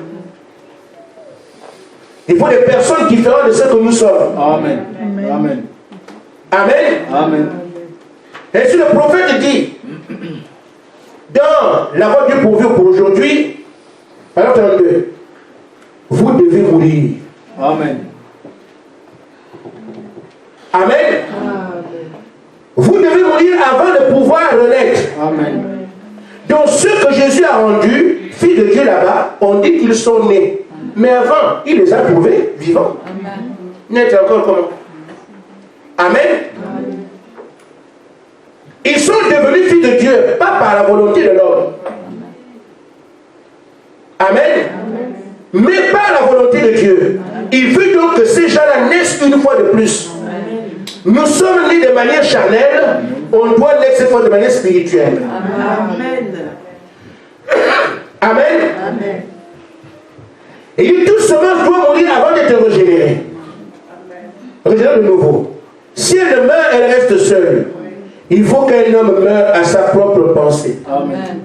Il faut des personnes qui feront de ce que nous sommes. Amen. Amen. Amen. Amen. Et si le prophète dit, dans la voie Dieu pourvu pour aujourd'hui, alors 32, vous devez mourir. Amen. Amen. Vous devez mourir avant de pouvoir renaître. Amen. Donc ceux que Jésus a rendus, fils de Dieu là-bas, on dit qu'ils sont nés. Mais avant, il les a trouvés vivants. Naître encore comment? Amen. Ils sont devenus fils de Dieu, pas par la volonté de l'homme. Amen. Mais par la volonté de Dieu. Il veut donc que ces gens-là naissent une fois de plus. Nous sommes nés de manière charnelle, on doit naître cette fois de manière spirituelle. Amen. Amen. Amen. Et tout semence doit mourir avant d'être régénérée. Régénérée de nouveau. Si elle meurt, elle reste seule. Il faut qu'un homme meure à sa propre pensée. Amen.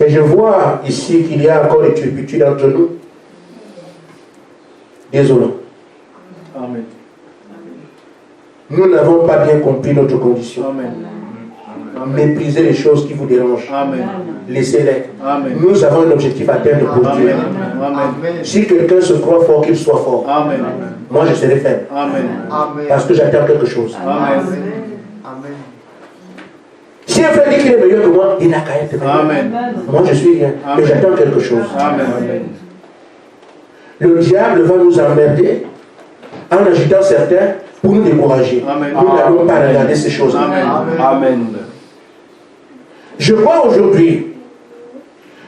Et je vois ici qu'il y a encore des turpitudes entre nous. Désolant. Amen. Nous n'avons pas bien compris notre condition. Amen. Méprisez les choses qui vous dérangent. Amen. Laissez-les. Amen. Nous avons un objectif à atteindre pour Dieu. Amen. Si quelqu'un se croit fort, qu'il soit fort. Amen. Moi, je serai faible. Amen. Parce que j'attends quelque chose. Amen. Si un frère dit qu'il est meilleur que moi, il n'a qu'à être meilleur. Amen. Moi, je suis rien. Mais Amen. j'attends quelque chose. Amen. Le diable va nous emmerder en agitant certains pour nous décourager. Amen. Nous n'allons pas regarder ces choses. Amen. Amen. Je crois aujourd'hui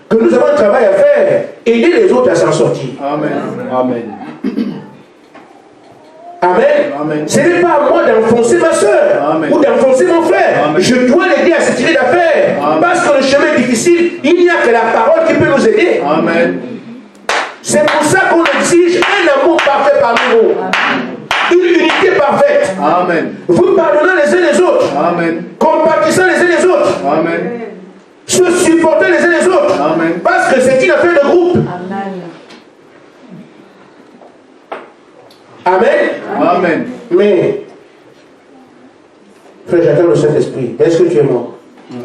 que nous avons un travail à faire, aider les autres à s'en sortir. Amen. Amen. Amen. Amen. Ce n'est pas à moi d'enfoncer ma soeur Amen. ou d'enfoncer mon frère. Amen. Je dois l'aider à se tirer d'affaire. Amen. Parce que le chemin est difficile, il n'y a que la parole qui peut nous aider. Amen. C'est pour ça qu'on exige un amour parfait parmi vous. Une unité parfaite parfaite. Amen. Vous pardonnant les uns les autres. Amen. Compatissant les uns les autres. Amen. Se supporter les uns les autres. Amen. Parce que c'est une affaire de groupe. Amen. Amen. Mais, frère, j'attends le Saint-Esprit. Est-ce que tu es mort?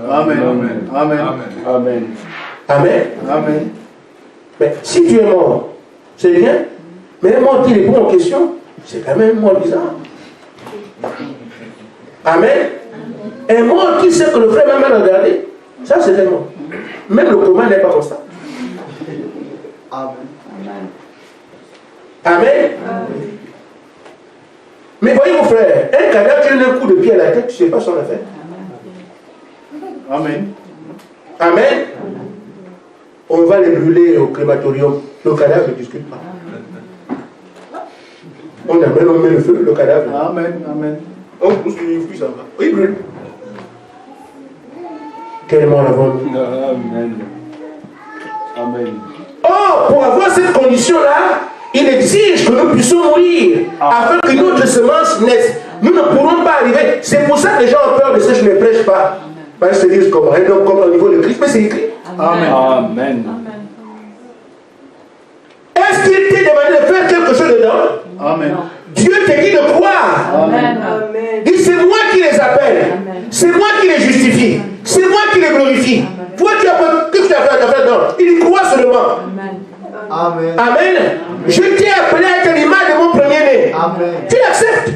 Amen. Amen. Amen. Amen. Amen. Mais si tu es mort, c'est bien. Mais un mort qui répond aux questions, c'est quand même un mort bizarre. Amen. Un mort qui sait que le frère m'a mal regardé, ça c'est un mort. Même le coma n'est pas comme ça. Amen. Amen. Mais voyez mon frère, un cadavre, tu donnes un coup de pied à la tête, tu ne sais pas son affaire. Amen. Amen. On va les brûler au crématorium. Le cadavre ne discute pas. On amène, on met le feu, le cadavre. Amen. Amen. On pousse une fuite, ça va. Oui, il brûle. Quel mort avons-nous? Amen. Amen. Or, pour avoir cette condition-là, il exige que nous puissions mourir afin que notre semence naisse. Nous ne pourrons pas arriver. C'est pour ça que les gens ont peur de ça, je ne prêche pas. Parce qu'ils se disent comme un homme, comme au niveau de Christ, mais c'est écrit. Amen. Amen. Est-ce qu'il t'est demandé de faire quelque chose dedans? Amen. Dieu te dit de croire. Amen. Il dit c'est moi qui les appelle. C'est moi qui les justifie. C'est moi qui les glorifie. Toi tu as fait, qu'est-ce que tu as fait dedans? Il croit seulement. Amen. Amen. Je t'ai appelé à être l'image de mon premier-né. Amen. Tu l'acceptes.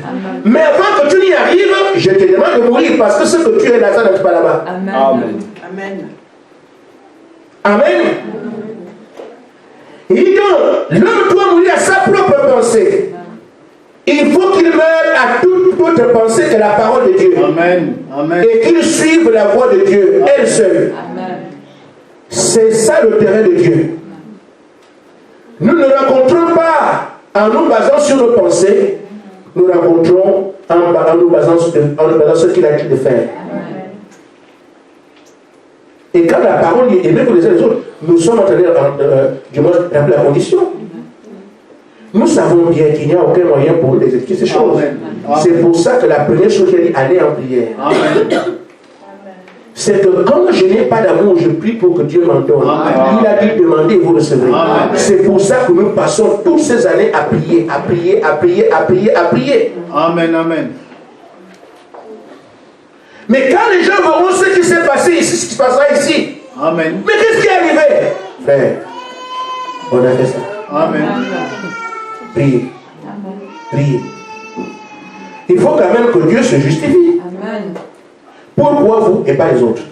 Mais avant que tu n'y arrives, je te demande de mourir parce que ce que tu es là, ça n'est pas là-bas. Amen. Amen. Amen. Il dit donc, l'homme doit mourir à sa propre pensée. Il faut qu'il meure à toute autre pensée que la parole de Dieu. Amen. Amen. Et qu'il suive la voie de Dieu, elle seule. C'est ça le terrain de Dieu. Nous ne rencontrons pas en nous basant sur nos pensées, nous rencontrons en nous basant sur ce qu'il a dit de faire. Et quand la parole est même pour les uns les autres, nous sommes en train de remplir la condition. Nous savons bien qu'il n'y a aucun moyen pour nous d'exécuter ces choses. C'est pour ça que la première chose qu'il a dit, allez en prière. Amen. C'est que quand je n'ai pas d'amour, je prie pour que Dieu m'en donne. Amen. Il a dit demandez et vous recevrez. Amen. C'est pour ça que nous passons toutes ces années à prier, à prier, à prier, à prier, à prier. Amen. Amen. Mais quand les gens verront ce qui s'est passé ici, ce qui se passera ici, Amen. mais qu'est-ce qui est arrivé? Frère, on a fait ça. Amen. Priez. Priez. Il faut quand même que Dieu se justifie. Pourquoi vous et pas les autres?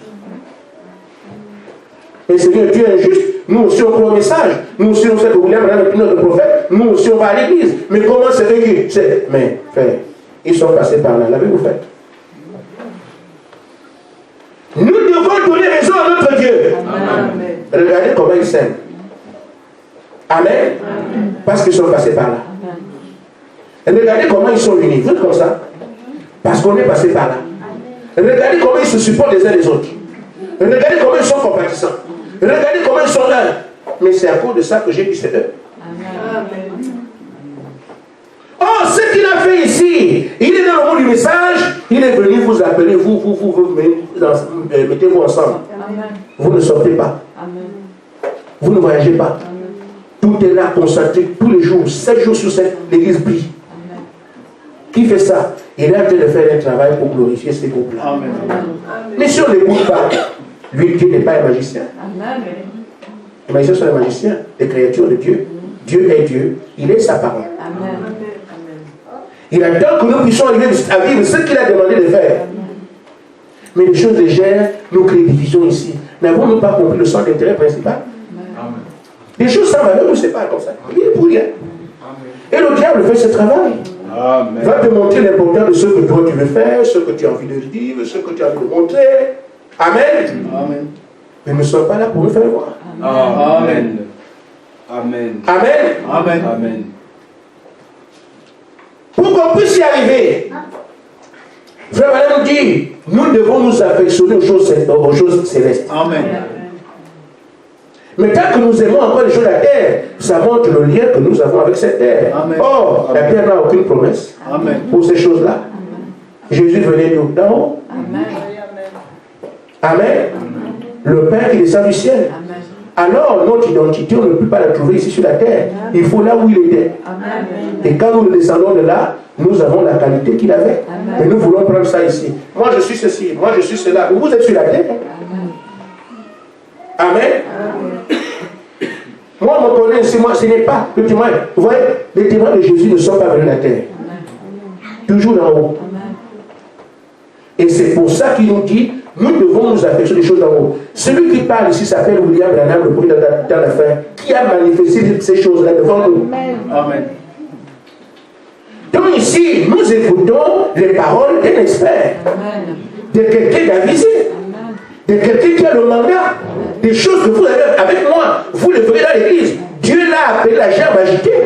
Et Seigneur, Dieu est injuste. Nous aussi on croit au message. Nous aussi on sait que William est notre prophète. Nous aussi on va à l'église. Mais comment c'est vécu? Mais frère, ils sont passés par là. L'avez-vous fait? Nous devons donner raison à notre Dieu. Amen. Regardez comment ils s'aiment. Amen. Parce qu'ils sont passés par là. Regardez comment ils sont unis. Vous êtes comme ça? Parce qu'on est passé par là. Regardez comment ils se supportent les uns les autres. Regardez comment ils sont compatissants. Regardez comment ils sont là. Mais c'est à cause de ça que j'ai dit c'est eux. Oh, ce qu'il a fait ici, il est dans le monde du message, il est venu vous appeler, vous mettez-vous ensemble. Vous ne sortez pas. Vous ne voyagez pas. Tout est là concentré tous les jours, 7 jours sur 7, l'église brille. Qui fait ça? Il est en train de faire un travail pour glorifier ces groupes-là. Amen. Mais si on ne l'écoute pas, lui, Dieu n'est pas un magicien. Les magiciens sont les magiciens, les créatures de Dieu. Dieu est Dieu, il est sa parole. Il attend que nous puissions arriver à vivre ce qu'il a demandé de faire. Mais les choses légères nous créent division ici. N'avons-nous pas compris le centre d'intérêt principal? Les choses sans valeur, nous séparent comme ça. Il est pour rien. Et le diable fait ce travail. Amen. Va te montrer l'importance de ce que toi tu veux faire, ce que tu as envie de dire, ce que tu as envie de montrer. Amen. Amen. Mais nous ne sommes pas là pour nous faire voir. Amen. Amen. Amen. Amen. Amen. Pour qu'on puisse y arriver, Frère Valère nous dit, nous devons nous affectionner aux choses célestes. Amen. Mais tant que nous aimons encore les choses de la terre, ça montre le lien que nous avons avec cette terre. Amen. Or, la terre n'a aucune promesse Amen. pour ces choses-là. Jésus venait d'en haut. Amen. Amen. Le Père qui descend du ciel. Amen. Alors, notre identité, on ne peut pas la trouver ici sur la terre. Il faut là où il était. Amen. Et quand nous descendons de là, nous avons la qualité qu'il avait. Amen. Mais nous voulons prendre ça ici. Moi, je suis ceci. Moi, je suis cela. Vous êtes sur la terre. Amen. Moi, on me connaît, c'est moi, ce n'est pas le témoin. Vous voyez, les témoins de Jésus ne sont pas venus de la terre. Toujours d'en haut. Et c'est pour ça qu'il nous dit, nous devons nous affectionner des choses d'en haut. Celui qui parle ici s'appelle William Branham, le premier dans la fin, qui a manifesté ces choses-là devant nous. Amen. Donc ici, nous écoutons les paroles d'un expert, de quelqu'un d'avisé, de quelqu'un qui a le mandat, des choses que vous avez avec moi, vous le verrez dans l'église. Dieu l'a appelé la gerbe agitée.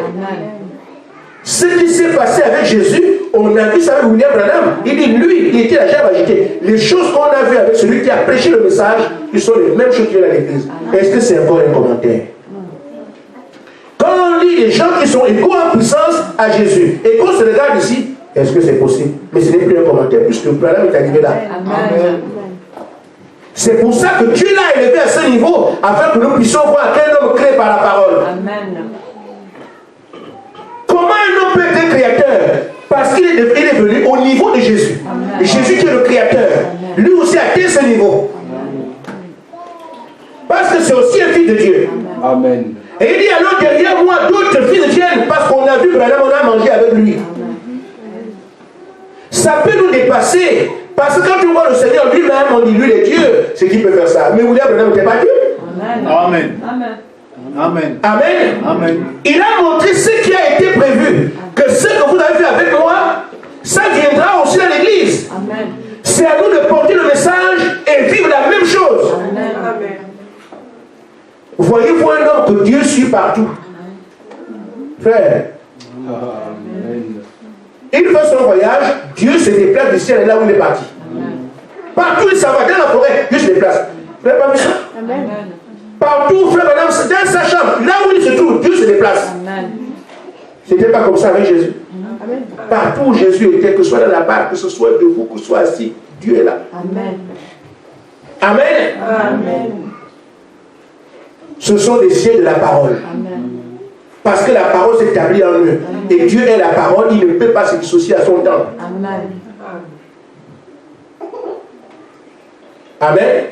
Ce qui s'est passé avec Jésus, on a vu ça avec William Branham. Il dit, lui, il était la gerbe agitée. Les choses qu'on a vues avec celui qui a prêché le message, ils sont les mêmes choses qu'il y a dans l'église. Est-ce que c'est encore un commentaire? Quand on lit les gens qui sont égaux en puissance à Jésus, et qu'on se regarde ici, est-ce que c'est possible? Mais ce n'est plus un commentaire, puisque Branham est arrivé là. Amen. C'est pour ça que Dieu l'a élevé à ce niveau, afin que nous puissions voir quel homme créé par la parole. Amen. Comment un homme peut être créateur? Parce qu'il est venu au niveau de Jésus. Amen. Jésus qui est le créateur. Amen. Lui aussi a atteint ce niveau. Parce que c'est aussi un fils de Dieu. Amen. Et il dit alors derrière moi d'autres fils viennent parce qu'on a vu Branham, on a mangé avec lui. Ça peut nous dépasser. Parce que quand tu vois le Seigneur lui-même, on dit lui est Dieu, c'est qui peut faire ça. Mais William Branham n'était pas Dieu. Amen. Amen. Amen. Amen. Amen. Amen. Il a montré ce qui a été prévu. Que ce que vous avez fait avec moi, ça viendra aussi dans l'église. Amen. C'est à nous de porter le message et vivre la même chose. Amen. Voyez-vous un homme que Dieu suit partout. Frère, Amen. il fait son voyage, Dieu se déplace du ciel et là où il est parti. Partout il s'en va, dans la forêt, Dieu se déplace. Vous n'avez pas vu ça? Amen. Partout, frère Madame, dans sa chambre, là où il se trouve, Dieu se déplace. Amen. Ce n'était pas comme ça avec Jésus. Partout où Jésus était, que ce soit dans la barque, que ce soit debout, que ce soit assis, Dieu est là. Amen. Amen. Amen. Ce sont des cieux de la parole. Amen. Parce que la parole s'établit en eux. Et Dieu est la parole, il ne peut pas se dissocier à son temps. Amen. Amen.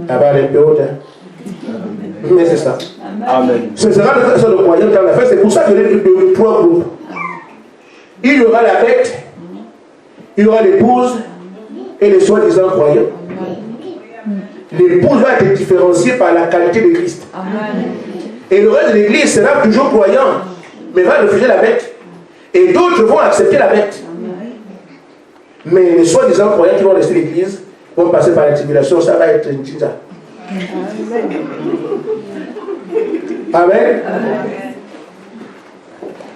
Ah ben, elle est peu haute, hein. Mais c'est ça. Amen. Ce sera le croyant dans la fin. C'est pour ça que les deux trois groupes. Il y aura la bête, il y aura l'épouse et les soi-disant croyants. L'épouse va être différenciée par la qualité de Christ. Amen. Et le reste de l'église sera toujours croyant, mais va refuser la bête. Et d'autres vont accepter la bête. Mais les soi-disant croyants qui vont rester l'église vont passer par la tribulation, ça va être une tisa. Amen.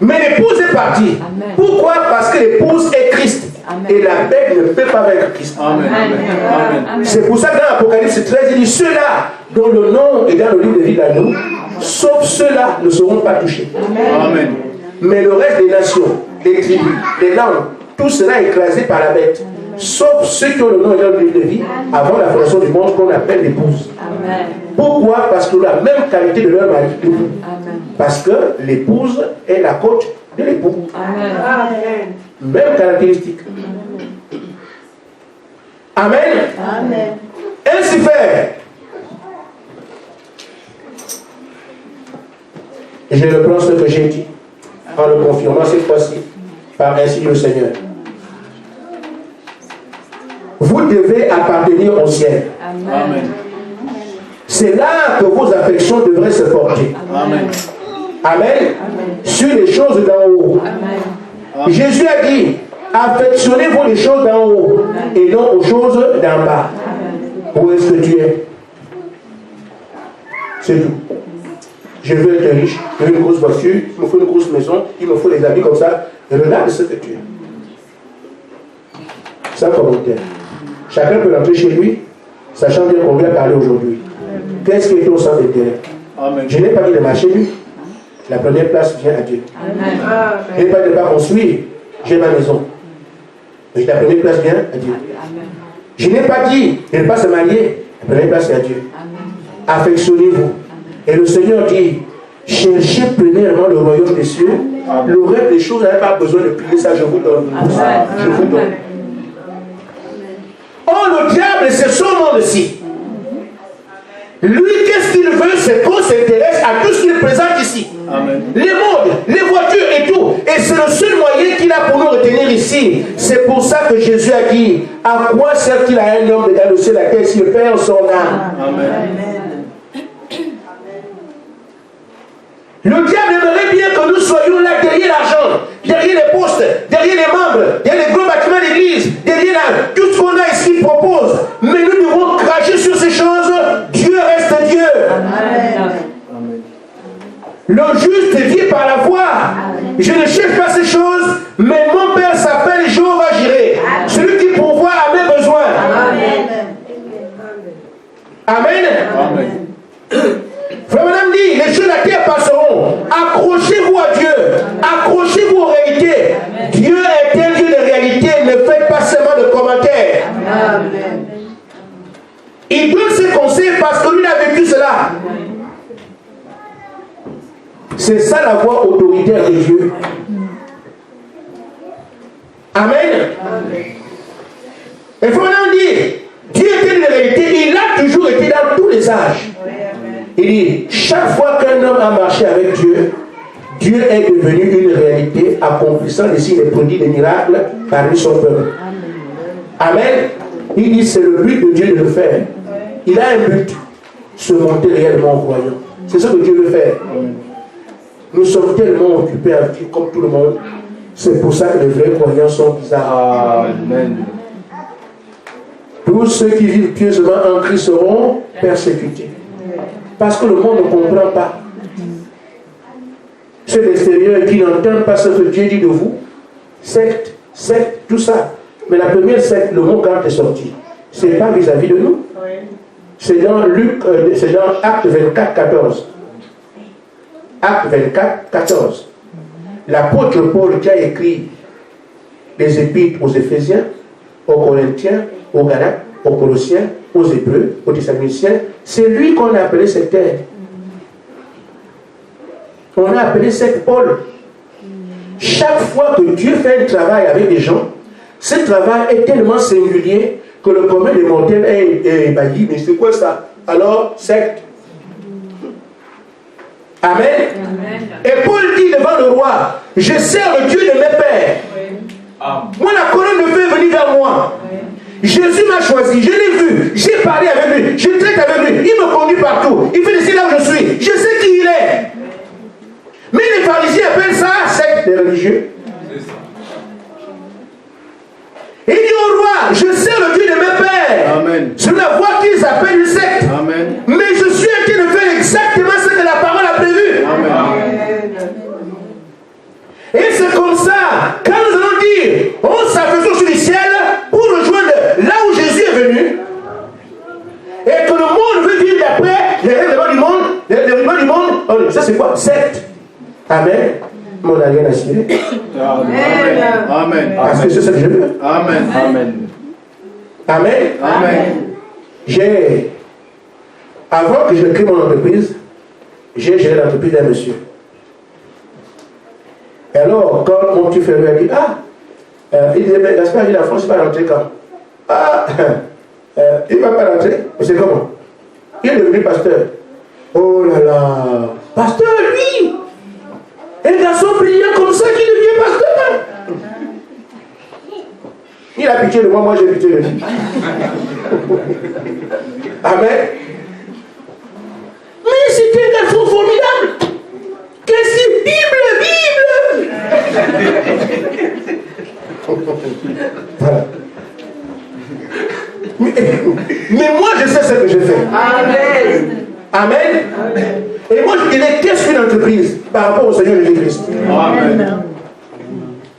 Mais l'épouse est partie. Amen. Pourquoi? Parce que l'épouse est Christ. Amen. Et la bête ne peut pas vaincre Christ. Amen. Amen. C'est pour ça que dans l'Apocalypse 13, il dit ceux-là dont le nom est dans le livre de vie d'Agneau, sauf ceux-là ne seront pas touchés. Amen. Mais le reste des nations, des tribus, des langues, tout cela est écrasé par la bête. Sauf ceux qui ont le nom et dans le livre de vie avant la fondation du monde qu'on appelle l'épouse. Amen. Pourquoi? Parce qu'ils ont la même qualité de leur mari. Amen. Parce que l'épouse est la côte de l'époux. Amen. Même caractéristique. Amen. Amen. Ainsi fait. Je reprends ce que j'ai dit en le confirmant cette fois-ci par ainsi le Seigneur. Vous devez appartenir au ciel. Amen. C'est là que vos affections devraient se porter. Amen. Amen. Sur les choses d'en haut. Amen. Jésus a dit, affectionnez-vous les choses d'en haut et non aux choses d'en bas. Où est-ce que tu es? C'est tout. Je veux être riche, je veux une grosse voiture, il me faut une grosse maison, il me faut des amis comme ça. Regarde ce que tu es. Sans commentaire. Chacun peut rentrer chez lui, sachant bien qu'on vient parler aujourd'hui. Qu'est-ce qui est au centre d'intérêt? Amen. Je n'ai pas dit de marcher lui. La première place vient à Dieu. Amen. Je n'ai pas dit de ne pas construire. J'ai ma maison. Mais la première place vient à Dieu. Amen. Je n'ai pas dit de ne pas se marier. La première place est à Dieu. Amen. Affectionnez-vous. Et le Seigneur dit, cherchez premièrement le royaume des cieux. Le reste des choses, vous n'avez pas besoin de prier ça, je vous donne. Je vous donne. Oh, le diable, c'est son monde-ci. Lui, qu'est-ce qu'il veut? C'est qu'on s'intéresse à tout ce qu'il présente ici. Amen. Les modes, les voitures et tout. Et c'est le seul moyen qu'il a pour nous retenir ici. C'est pour ça que Jésus a dit, à quoi sert-il à un homme dans le ciel la terre s'il perd son âme? Amen. Le diable aimerait bien que nous soyons là derrière l'argent, derrière les postes, derrière les membres, derrière les gros bâtiments d'église, derrière tout ce qu'on a ici qu'il propose. Mais nous devons cracher sur ces choses. Dieu reste Dieu. Amen. Le juste vit par la foi. Je ne cherche pas ces choses, mais mon Père s'appelle Jéhovah Jireh. Celui qui pourvoit à mes besoins. Amen. Amen. Frère Madame dit, les choses de la terre passeront. Accrochez-vous à Dieu. Accrochez-vous aux réalités. Dieu est un Dieu de réalité. Ne faites pas seulement de commentaires. Amen. Il donne ses conseils parce que lui a vécu cela. C'est ça la voix autoritaire de Dieu. Amen. Et il faut maintenant dire, Dieu était une réalité, il a toujours été dans tous les âges. Il dit, chaque fois qu'un homme a marché avec Dieu, Dieu est devenu une réalité, accomplissant les signes, les prodiges, les miracles parmi son peuple. Amen. Il dit, c'est le but de Dieu de le faire. Il a un but, se monter réellement au royaume. C'est ce que Dieu veut faire. Nous sommes tellement occupés à vivre comme tout le monde. C'est pour ça que les vrais croyants sont bizarres. Amen. Tous ceux qui vivent pieusement en Christ seront persécutés. Parce que le monde ne comprend pas. Ceux d'extérieur qui n'entendent pas ce que Dieu dit de vous, secte, tout ça. Mais la première secte, le mot quand est sorti, ce n'est pas vis-à-vis de nous. C'est dans c'est dans Acte 24, 14. Acte 24, 14. L'apôtre Paul qui a écrit les épîtres aux Éphésiens, aux Corinthiens, aux Galates, aux Colossiens, aux Hébreux, aux Thessaloniciens, c'est lui qu'on a appelé sectaire. On a appelé secte Paul. Chaque fois que Dieu fait un travail avec des gens, ce travail est tellement singulier que le commun des mortels est ébahi. Mais c'est quoi ça? Alors, secte. Amen. Amen. Et Paul dit devant le roi, je sers le Dieu de mes pères. Moi, la colonne de feu est venue vers moi. Jésus m'a choisi, je l'ai vu, j'ai parlé avec lui, je traite avec lui, il me conduit partout, il fait décider là où je suis, je sais qui il est. Mais les pharisiens appellent ça secte des religieux. Il dit au roi, je sers le Dieu de mes pères. Amen. Je la vois qu'ils appellent une secte. Amen. Mais je suis en train de faire exactement ce que la parole a prévu. Amen. Et c'est comme ça, quand nous allons dire, on s'affectionne sur le ciel pour rejoindre là où Jésus est venu, et que le monde veut vivre d'après les règlements du monde, les règlements du monde, ça c'est quoi? Secte. Amen. Mais on n'a rien à cirer. Amen. Amen. Parce que c'est ce que je veux. Amen. Amen. Amen. Amen. Avant que je crée mon entreprise, j'ai géré l'entreprise d'un monsieur. Et alors, quand mon petit frère lui a dit, il disait, mais Gaspard, il est en France, il va rentrer quand? Il ne va pas rentrer. Mais c'est comment? Il est devenu pasteur. Oh là là, pasteur, lui! Un garçon brillant comme ça qui devient pasteur. Il a pitié de moi, moi j'ai pitié de lui. Amen. Mais c'était un garçon formidable. Qu'est-ce que Bible? Voilà. Mais moi je sais ce que je fais. Amen. Amen. Et moi je dirais, qu'est-ce qu'une entreprise par rapport au Seigneur Jésus-Christ? Amen.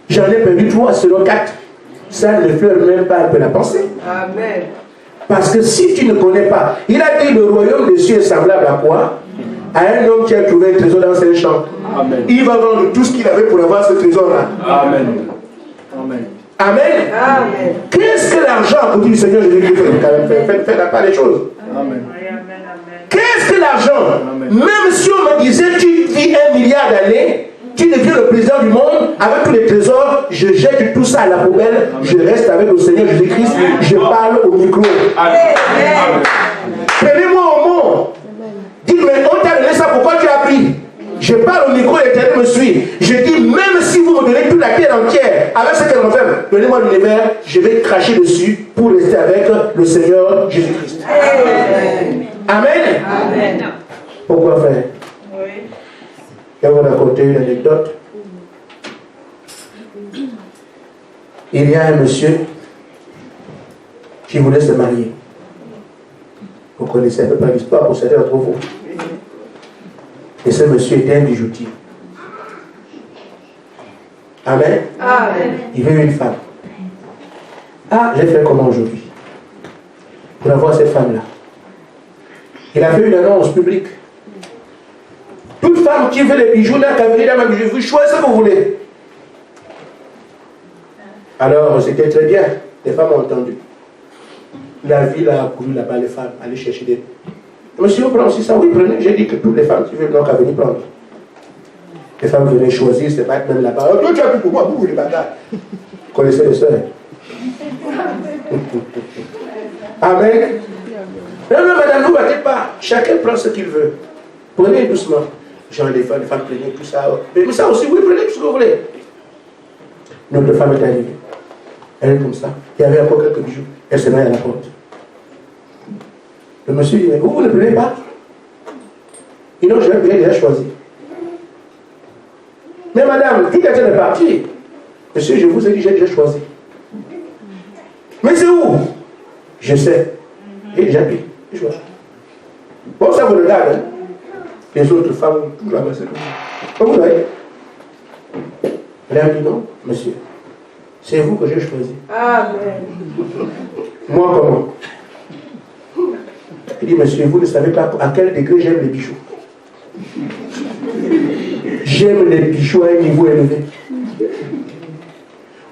J'en ai perdu 3 selon 4. Ça ne fleure même pas un peu la pensée. Amen. Parce que si tu ne connais pas, il a dit le royaume des cieux est semblable à quoi? à un homme qui a trouvé un trésor dans un champ. Amen. Il va vendre tout ce qu'il avait pour avoir ce trésor-là. Amen. Amen. Amen. Amen. Qu'est-ce que l'argent a pour dire Seigneur Jésus-Christ? Fais la part des choses. Amen. Qu'est-ce que l'argent? Amen. Même si on me disait tu vis 1 milliard d'années, tu deviens le président du monde avec tous les trésors, je jette tout ça à la poubelle, je reste avec le Seigneur Jésus-Christ, je parle au micro. Amen. Prenez-moi au mot. Dites, mais on t'a donné ça, pourquoi tu as pris? Je parle au micro, l'Éternel me suit. Je dis, même si vous me donnez toute la terre entière, avec ce qu'elle renferme, donnez-moi l'univers, je vais cracher dessus pour rester avec le Seigneur Jésus-Christ. Amen. Amen. Pourquoi faire? Je vais vous raconter une anecdote. Il y a un monsieur qui voulait se marier. Vous connaissez un peu pas l'histoire pour certains d'entre vous. Et ce monsieur était un bijoutier. Amen. Amen. Il veut une femme. Ah, j'ai fait comment aujourd'hui pour avoir cette femme-là? Il a fait une annonce publique. Toute femme qui veut les bijoux n'a qu'à venir dans ma bijouterie, choisissez ce que vous voulez. Alors, c'était très bien. Les femmes ont entendu. La ville a couru là-bas, les femmes, aller chercher des... Monsieur, on prend aussi ça? Oui, prenez. J'ai dit que toutes les femmes qui veulent n'ont qu'à venir prendre. Les femmes venaient choisir, se battre même là-bas. Oh, toi, tu as pris pour moi, vous, les bâtards. Vous connaissez les sœurs? Amen. Non, non, madame, ne vous battez pas. Chacun prend ce qu'il veut. Prenez doucement. Genre, les femmes prenez tout ça. Mais ça aussi, oui, prenez tout ce que vous voulez. Notre femme est arrivée. Elle est comme ça. Il y avait encore quelques bijoux. Elle se met à la porte. Le monsieur dit, mais vous ne prenez pas? Il dit, j'ai déjà choisi. Mais madame, tout est parti. Monsieur, je vous ai dit, j'ai déjà choisi. Mais c'est où? Je sais. J'ai déjà pris. Je choisis. Bon, ça vous regarde. Hein? Les autres femmes, tout là-bas, c'est comme vous voyez. Elle a dit non, monsieur. C'est vous que j'ai choisi. Amen. Moi, comment? Il dit, monsieur, vous ne savez pas à quel degré j'aime les bijoux. J'aime les bijoux à un niveau élevé.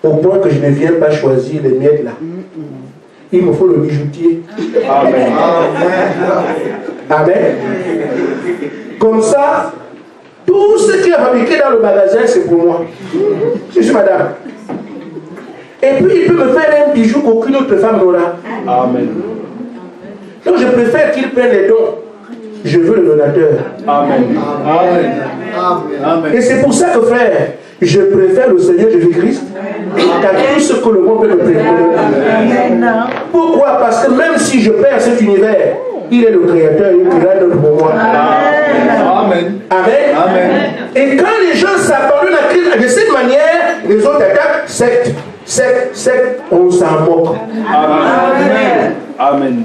Au point que je ne viens pas choisir les miettes là. Il me faut le bijoutier. Amen. Amen. Comme ça, tout ce qui est fabriqué dans le magasin, c'est pour moi. Je suis madame. Et puis, il peut me faire un bijou qu'aucune autre femme n'aura. Amen. Donc, je préfère qu'il prenne les dons. Je veux le donateur. Amen. Amen. Amen. Et c'est pour ça que, frère, je préfère le Seigneur Jésus-Christ qu'à tout ce que le monde peut me préparer. Pourquoi? Parce que même si je perds cet univers, il est le créateur, il créera d'autres pour moi. Amen. Amen. Amen. Et quand les gens s'abandonnent à Christ de cette manière, les autres attaquent, secte, on s'en moque. Amen. Amen.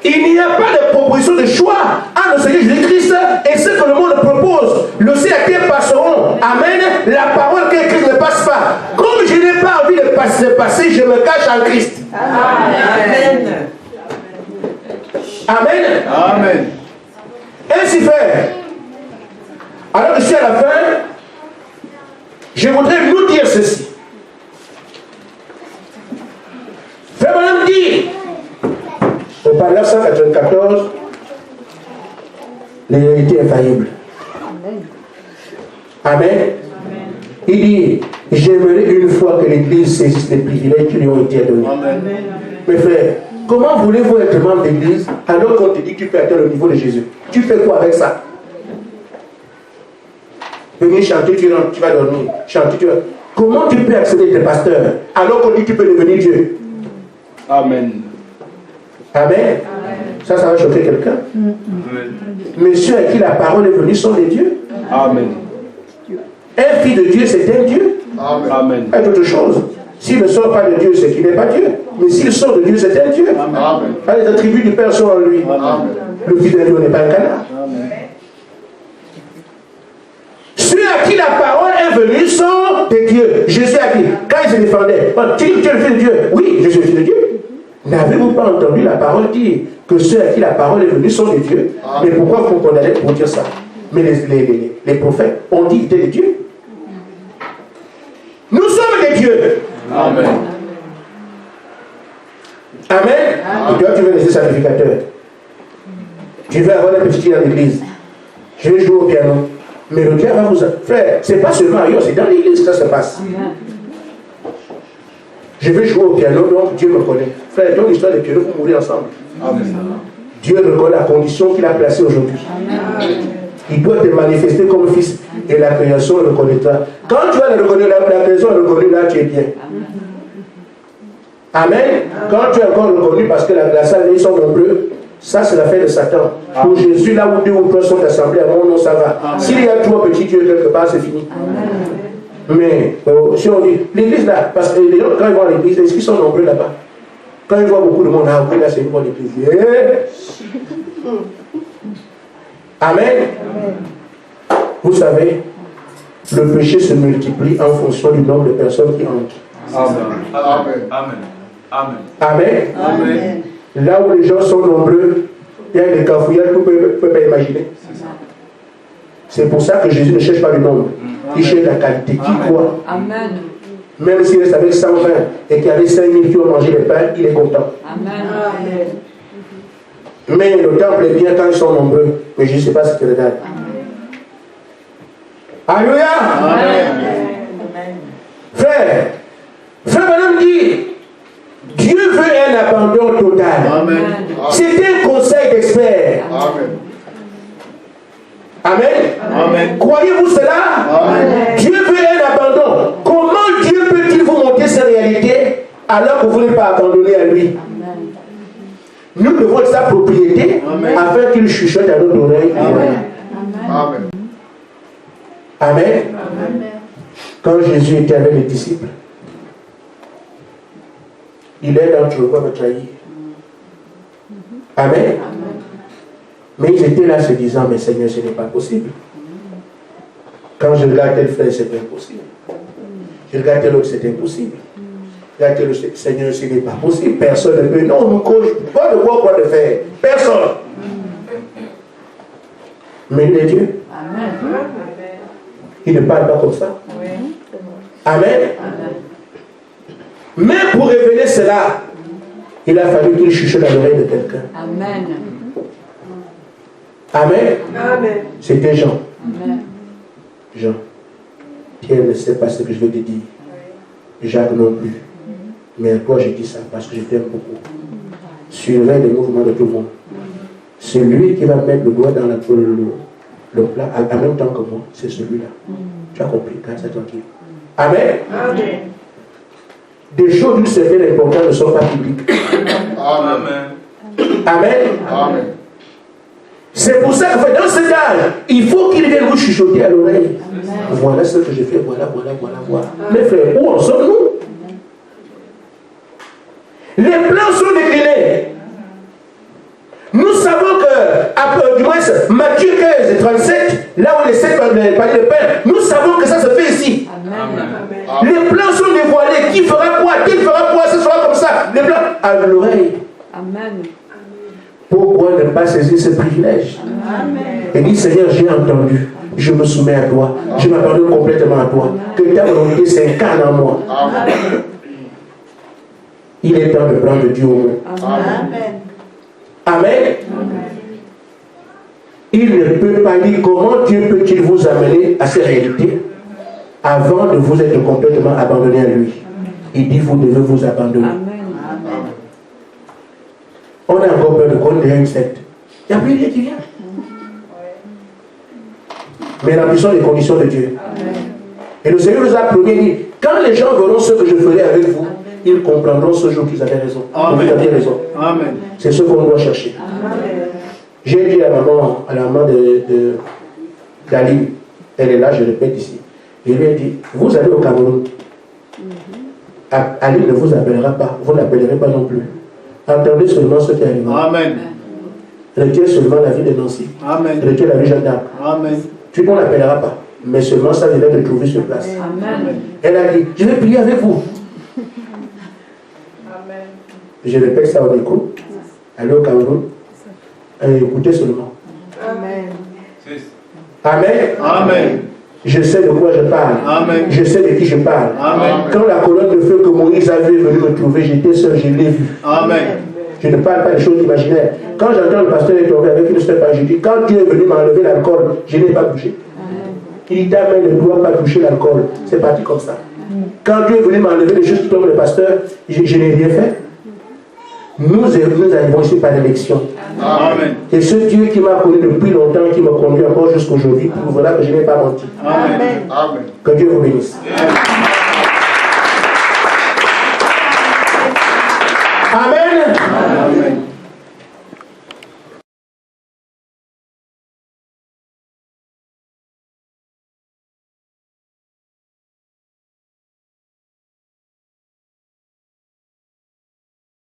Il n'y a pas de proposition de choix à le Seigneur Jésus-Christ et ce que le monde propose. Le ciel et la terre passeront. Amen. La parole que Christ ne passe pas. Comme je n'ai pas envie de passer, je me cache en Christ. Amen. Amen. Amen. Ainsi fait. Alors ici à la fin, je voudrais nous dire ceci. Frère Madame dit, au paragraphe 194, l'hérédité infaillible. Amen. Il dit, j'aimerais une fois que l'Église saisisse les privilèges qui lui ont été donnés. Amen. Mes frères, comment voulez-vous être membre d'église alors qu'on te dit que tu peux atteindre le niveau de Jésus? Tu fais quoi avec ça? Venir chanter, tu rentres, tu vas dormir. Chanter, tu vas... Comment tu peux accéder à tes pasteurs alors qu'on dit que tu peux devenir Dieu? Amen. Amen. Ça va choquer quelqu'un. Mais ceux à qui la parole est venue sont des dieux. Amen. Un fils de Dieu, c'est un Dieu. Amen. Pas d'autre chose. S'il ne sort pas de Dieu, c'est qu'il n'est pas Dieu. Mais s'il sort de Dieu, c'est un Dieu. Amen. Les attributs du Père sont en lui. Amen. Le fils de Dieu n'est pas un canard. Amen. Ceux à qui la parole est venue sont des dieux. Jésus a dit, quand il se défendait, oh, tu es le fils de Dieu. Oui, je suis le fils de Dieu. N'avez-vous pas entendu la parole dire que ceux à qui la parole est venue sont des dieux? Mais pourquoi vous condamnez pour dire ça? Mais les prophètes ont dit qu'ils étaient des dieux. Nous sommes des dieux. Amen. Amen. Et toi, tu veux rester sacrificateur. Tu veux avoir des petits filles dans l'église. Je vais jouer au piano. Mais le Dieu va vous... Frère, c'est pas seulement ailleurs, c'est dans l'église que ça se passe. Je vais jouer au piano, donc Dieu me connaît. Frère, dans l'histoire des pianos, vous mourrez ensemble. Amen. Dieu reconnaît la condition qu'il a placée aujourd'hui. Il doit te manifester comme fils. Et la création le reconnaîtra. Quand tu vas le reconnaître, la création est reconnue, là tu es bien. Amen. Quand tu es encore reconnu parce que la salle, ils sont nombreux, ça c'est l'affaire de Satan. Pour Jésus, là où 2 ou 3 sont assemblés, à mon nom, ça va. S'il y a 3 petits dieux quelque part, c'est fini. Mais si on dit, l'église là, parce que les gens, quand ils vont à l'église, est-ce qu'ils sont nombreux là-bas? Quand ils voient beaucoup de monde, ah oui, là c'est une bonne église. Amen. Vous savez, le péché se multiplie en fonction du nombre de personnes qui entrent. Amen. Amen. Amen. Amen. Amen. Là où les gens sont nombreux, il y a des cafouillages que vous ne pouvez pas imaginer. C'est pour ça que Jésus ne cherche pas le nombre. Il cherche la qualité. Qui croit? Amen. Même s'il reste avec 120 et qu'il y avait 5000 qui ont mangé le pain, il est content. Amen. Mais le temple est bien quand ils sont nombreux. Mais je ne sais pas ce que le date. Alléluia. Frère, Madame dit, Dieu veut un abandon total. Amen. C'était un conseil d'expert. Amen. Amen. Croyez-vous cela? Amen. Dieu veut un abandon. Comment Dieu peut-il vous montrer ces réalités alors que vous n'êtes pas abandonné à lui? Nous devons être sa propriété afin qu'il chuchote à notre oreille. Amen. Amen. Quand Jésus était avec les disciples, il est d'entre vous à me trahir. Amen. Mais ils étaient là se disant, mais Seigneur, ce n'est pas possible. Quand je regarde tel frère, c'est impossible. Je regarde tel autre, c'est impossible. Je regarde tel autre, Seigneur, ce n'est pas possible. Personne ne peut. Non, nous coach, pas de quoi le faire. Personne. Mais il est Dieu. Il ne parle pas comme ça. Amen. Mais pour révéler cela, il a fallu qu'il chuchote dans l'oreille de quelqu'un. Amen. Amen. C'était Jean. Amen. Jean. Pierre ne sait pas ce que je vais te dire. Jacques non plus. Mais à toi, je dis ça parce que je t'aime beaucoup. Surveille les mouvements de tout le monde. Celui qui va mettre le doigt dans le plat en même temps que moi, c'est celui-là. Tu as compris, garde ça tranquille. Amen. Des choses d'une certaine importance ne sont pas publiques. Amen. C'est pour ça que dans cet âge, il faut qu'il vienne vous chuchoter à l'oreille. Voilà ce que j'ai fait, voilà. Mes frères, où en sommes-nous? Les plans sont déclinés. Nous savons que, du moins, Matthieu 15 et 37, là où les 7 paniers de pain, nous savons que ça se fait ici. Amen. Les plans sont dévoilés. Qui fera quoi? Qui fera quoi? Ce sera comme ça. Les plans à l'oreille. Amen. Pourquoi ne pas saisir ce privilège? Et dit, Seigneur, j'ai entendu. Je me soumets à toi. Je m'abandonne complètement à toi. Que ta volonté s'incarne en moi. Il est temps de prendre Dieu au mot. Amen. Il ne peut pas dire comment Dieu peut-il vous amener à ces réalités avant de vous être complètement abandonné à lui. Il dit, vous devez vous abandonner. On a encore peur de quoi derrière une secte. Il n'y a plus rien qui vient. Mais remplissons les conditions de Dieu. Et le Seigneur nous a promis, dit, quand les gens verront ce que je ferai avec vous, ils comprendront ce jour qu'ils avaient raison. Vous avez raison. C'est ce qu'on doit chercher. J'ai dit à la maman d'Ali, elle est là, je répète ici. Je lui ai dit, vous allez au Cameroun. Ali ne vous appellera pas, vous n'appellerez pas non plus. Entendez seulement ce qui arrive. Amen. Retiens seulement la vie de Nancy. Amen. Retiens la vie de Jeanne d'Arc. Amen. Tu ne l'appelleras pas. Mais seulement ça vient de trouver sur place. Amen. Elle a dit, je vais prier avec vous. Je répète ça au micro. Allez au Cameroun. Écoutez seulement. Amen. Amen. Je sais de quoi je parle. Amen. Je sais de qui je parle. Amen. Quand la colonne de feu que Moïse avait venu me trouver, j'étais seul, je l'ai vu. Amen. Je ne parle pas des choses imaginaires. Quand j'entends le pasteur est tombé avec une steppa, je dis, quand Dieu est venu m'enlever l'alcool, je n'ai pas touché. Il dit, ta main ne doit pas toucher l'alcool. C'est parti comme ça. Quand Dieu est venu m'enlever les choses qui tombent le pasteur, je n'ai rien fait. Nous arrivons ici par élection. Amen. Et ce Dieu qui m'a connu depuis longtemps, qui me conduit encore jusqu'aujourd'hui, prouvera que je n'ai pas menti. Amen. Amen. Que Dieu vous bénisse. Amen. Amen.